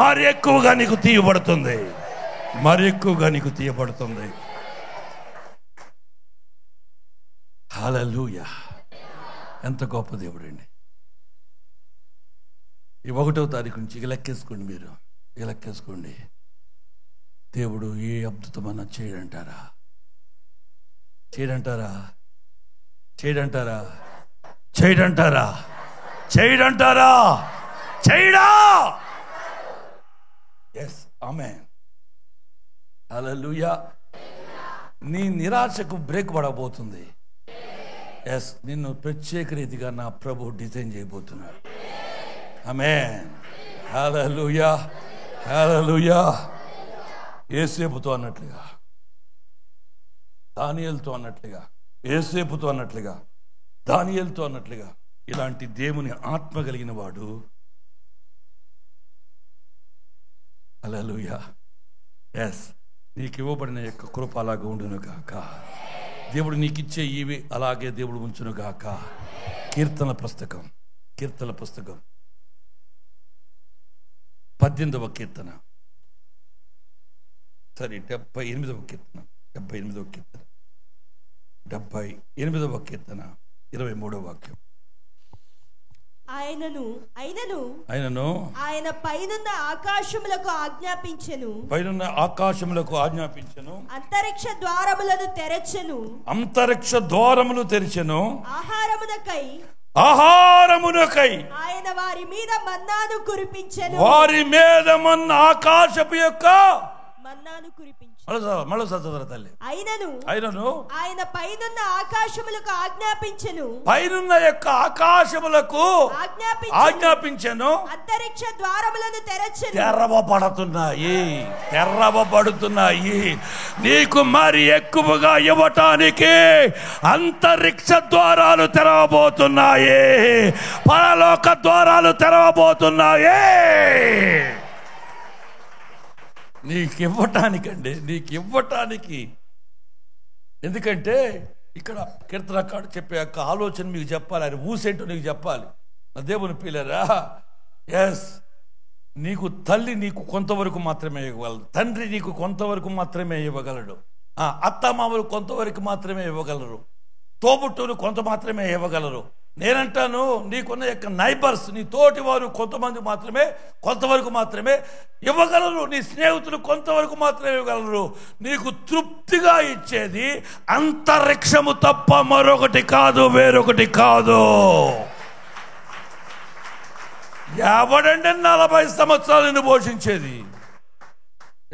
మరి ఎక్కువగా నీకు తీయబడుతుంది. మరి ఎక్కువగా నీకు తీయబడుతుంది. హల్లెలూయా. ఎంత గొప్ప దేవుడండి. ఈ 1వ తారీఖు నుంచి ఇక లెక్కేసుకోండి, మీరు ఇక లెక్కేసుకోండి. దేవుడు ఏ అద్భుతమన్నా చేయడంటారా? చేయడంటారా? చేయడంటారా? చేయడంటారా? చేయడంటారా? చేయడా? ఎస్, ఆమేన్. హల్లెలూయా. నీ నిరాశకు బ్రేక్ పడబోతుంది. ఎస్, నిన్ను ప్రత్యేక రీతిగా నా ప్రభు డిజైన్ చేయబోతున్నాడు. ఆమేన్. హల్లెలూయా. హల్లెలూయా. యేసేపుతో అన్నట్లుగా, దానియేలుతో అన్నట్లుగా, యేసేపుతో అన్నట్లుగా, దానియేలుతో అన్నట్లుగా ఇలాంటి దేవుని ఆత్మ కలిగిన వాడు, హల్లెలూయా, ఎస్, నీకు ఇవ్వబడిన యొక్క కృప అలాగే ఉండును గాక. దేవుడు నీకు ఇచ్చే ఇవి అలాగే దేవుడు ఉంచును గాక. కీర్తన పుస్తకం 18వ కీర్తన, సారీ 78వ కీర్తన, 78వ కీర్తన, 78వ కీర్తన 23వ వాక్యం. ఆయనను ఆయన పైనున్న ఆకాశములకు ఆజ్ఞాపించెను, అంతరిక్ష ద్వారములు తెరచెను, ఆహారమునకై ఆయన వారి మీద మన్నాను కురిపించెను, ఆకాశపు యొక్క మన్నాను కురిపించెను. మళ్ళీ చదువురా తల్లి. ఆయనను ఆయన పైనున్న ఆకాశములకు ఆజ్ఞాపించెను, పైనున్న యొక్క ఆకాశములకు ఆజ్ఞాపించెను, అంతరిక్ష ద్వారములను తెరవబడుతున్నాయి. నీకు మరి ఎక్కువగా ఇవ్వటానికి అంతరిక్ష ద్వారాలు తెరవబోతున్నాయి, పరలోక ద్వారాలు తెరవబోతున్నాయి. నీకు ఇవ్వటానికి. ఎందుకంటే ఇక్కడ కీర్తనకారుడు చెప్పే యొక్క ఆలోచన మీకు చెప్పాలి, ఆయన ఊసేంటో నీకు చెప్పాలి. నా దేవుని పిల్లరా, ఎస్, నీకు తల్లి నీకు కొంతవరకు మాత్రమే ఇవ్వగలదు, తండ్రి నీకు కొంతవరకు మాత్రమే ఇవ్వగలడు, అత్తమామలు కొంతవరకు మాత్రమే ఇవ్వగలరు, తోబుట్టులు కొంత మాత్రమే ఇవ్వగలరు. నేనంటాను, నీకున్న యొక్క నైబర్స్, నీ తోటి వారు కొంతవరకు మాత్రమే ఇవ్వగలరు, నీ స్నేహితులు కొంతవరకు మాత్రమే ఇవ్వగలరు. నీకు తృప్తిగా ఇచ్చేది అంతరిక్షము తప్ప మరొకటి కాదు, వేరొకటి కాదు. ఎవడండి 40 సంవత్సరాలు నిన్ను పోషించేది?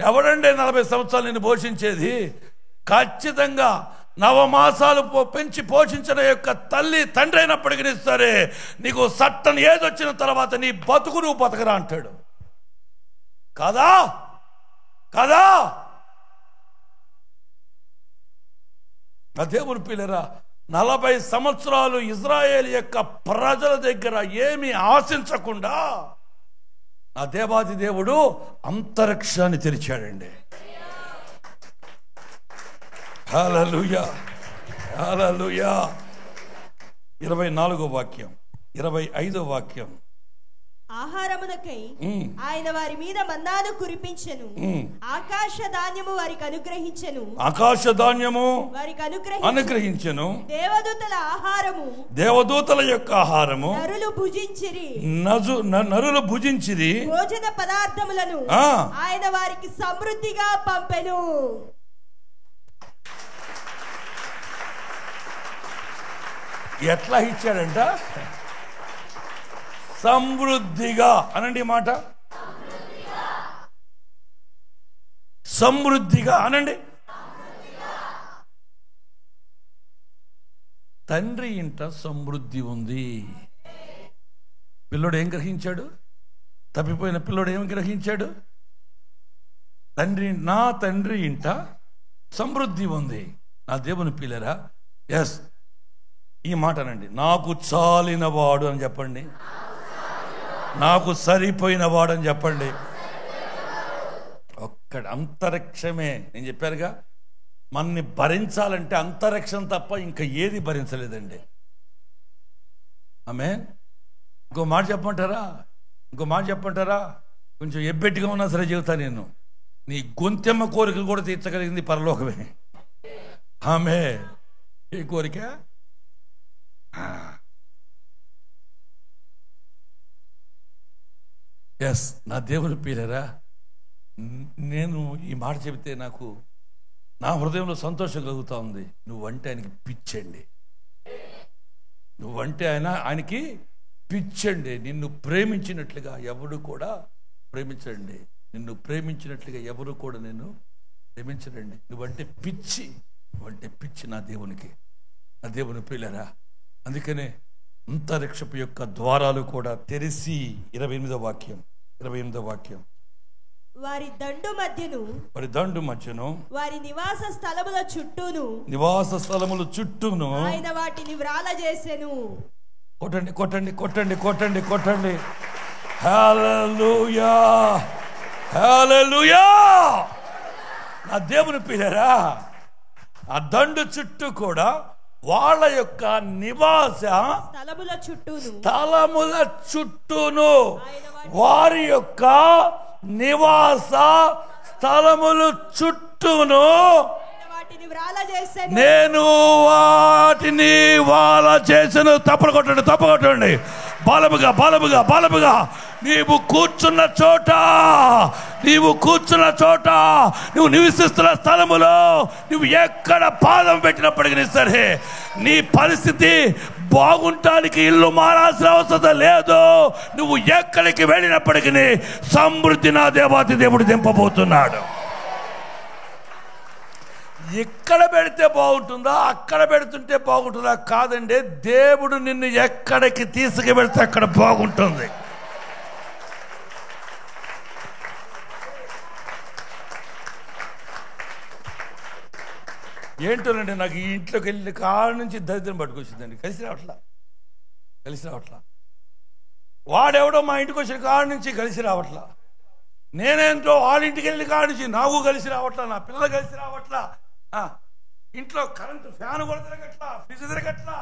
ఎవడండి 40 సంవత్సరాలు నిన్ను పోషించేది? ఖచ్చితంగా 9 మాసాలు పెంచి పోషించిన యొక్క తల్లి తండ్రి అయినప్పటికీ సరే, నీకు సట్టని ఏది వచ్చిన తర్వాత నీ బతుకు నువ్వు బతకరా అంటాడు కదా. నా దేవుని పిల్లరా, 40 సంవత్సరాలు ఇజ్రాయేల్ యొక్క ప్రజల దగ్గర ఏమీ ఆశించకుండా నా దేవాది దేవుడు అంతరిక్షాన్ని తెరిచాడండి. హల్లెలూయా. 24వ వాక్యం, 25వ వాక్యం. ఆహారమునకై ఆయన వారి మీద మన్నాను కురిపించెను, ఆకాశ ధాన్యము వారికి అనుగ్రహించెను, దేవదూతల యొక్క ఆహారము నరులు భుజించిరి, భోజన పదార్థములను ఆయన వారికి సమృద్ధిగా పంపెను. ఎట్లా ఇచ్చాడంట? సమృద్ధిగా అనండి మాట, సమృద్ధిగా అనండి. తండ్రి ఇంట సమృద్ధి ఉంది. పిల్లోడు ఏం గ్రహించాడు? తప్పిపోయిన పిల్లోడు ఏం గ్రహించాడు? నా తండ్రి ఇంట సమృద్ధి ఉంది. నా దేవుని పిల్లరా, ఎస్, ఈ మాట అనండి, నాకు చాలిన వాడు అని చెప్పండి, నాకు సరిపోయిన వాడు అని చెప్పండి. ఒక్కడ అంతరిక్షమే. నేను చెప్పానుగా, మనని భరించాలంటే అంతరిక్షం తప్ప ఇంకా ఏది భరించలేదండి. ఆమేన్. ఇంకో మాట చెప్పమంటారా? కొంచెం ఎబ్బెట్టుగా ఉన్నా సరే చెబుతా నేను. నీ గొంతెమ్మ కోరికలు కూడా తీర్చగలిగింది పరలోకమే. ఆమె ఏ కోరిక? ఎస్, నా దేవుని పిల్లరా, నేను ఈ మాట చెబితే నాకు నా హృదయంలో సంతోషం కలుగుతా ఉంది. నువ్వంటే ఆయనకి పిచ్చండి. నువ్వంటే ఆయనకి పిచ్చండి. నిన్ను ప్రేమించినట్లుగా ఎవరు కూడా ప్రేమించండి. నిన్ను ప్రేమించినట్లుగా ఎవరు కూడా నేను ప్రేమించరండి. నువ్వంటే పిచ్చి, నువ్వంటే పిచ్చి నా దేవునికి, నా దేవుని పిల్లరా. అందుకనే అంతరిక్షపు యొక్క ద్వారాలు కూడా తెరిచి 28వ వాక్యం వారి దండు మధ్యను వారి నివాస స్థలముల చుట్టూను ఆయన వాటిని వ్రాలజేసెను. కొట్టండి. హల్లెలూయా, హల్లెలూయా. నా దేవుని పిల్లరా, ఆ దండు చుట్టూ కూడా వాళ్ళ యొక్క నివాస స్థలముల చుట్టూను వారి యొక్క నివాస స్థలములు చుట్టూను నేను వాటిని వాళ్ళ చేసిన. తప్పలు కొట్టండి. బలముగా నీవు కూర్చున్న చోట, నువ్వు నివసిస్తున్న స్థలములో నువ్వు ఎక్కడ పాదం పెట్టినప్పటికీ సరే, నీ పరిస్థితి బాగుంటానికి ఇల్లు మారాల్సిన అవసరం లేదు. నువ్వు ఎక్కడికి వెళ్ళినప్పటికీ సమృద్ధి నా దేవాతి దేవుడు దింపబోతున్నాడు. ఎక్కడ పెడితే బాగుంటుందా, అక్కడ పెడుతుంటే బాగుంటుందా? కాదండి, దేవుడు నిన్ను ఎక్కడికి తీసుకువెళ్తే అక్కడ బాగుంటుంది. ఏంటోనండి, నాకు ఈ ఇంట్లోకి వెళ్ళి కాడ నుంచి దరిద్రం పట్టుకొచ్చిందండి. కలిసి రావట్లా. వాడెవడో మా ఇంటికి వచ్చిన కాడ నుంచి కలిసి రావట్లా. నేనేంటో వాళ్ళ ఇంటికి వెళ్ళి కాడ నుంచి నాకు కలిసి రావట్లా, నా పిల్లలు కలిసి రావట్లా. ఇంట్లో కరెంటు ఫ్యాన్ కూడా తిరగట్లా, ఫ్రిడ్జ్ తిరగట్లా.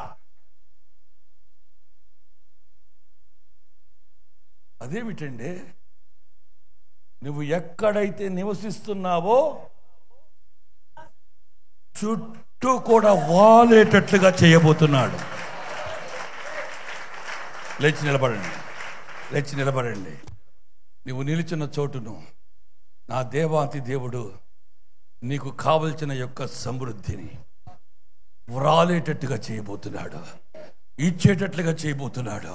అదేమిటండి, నువ్వు ఎక్కడైతే నివసిస్తున్నావో చుట్టూ కూడా వాలేటట్లుగా చేయబోతున్నాడు. లేచి నిలబడండి. నువ్వు నిలిచిన చోటును నా దేవాతి దేవుడు నీకు కావలసిన యొక్క సమృద్ధిని వ్రాలేటట్టుగా చేయబోతున్నాడు, ఇచ్చేటట్లుగా చేయబోతున్నాడు.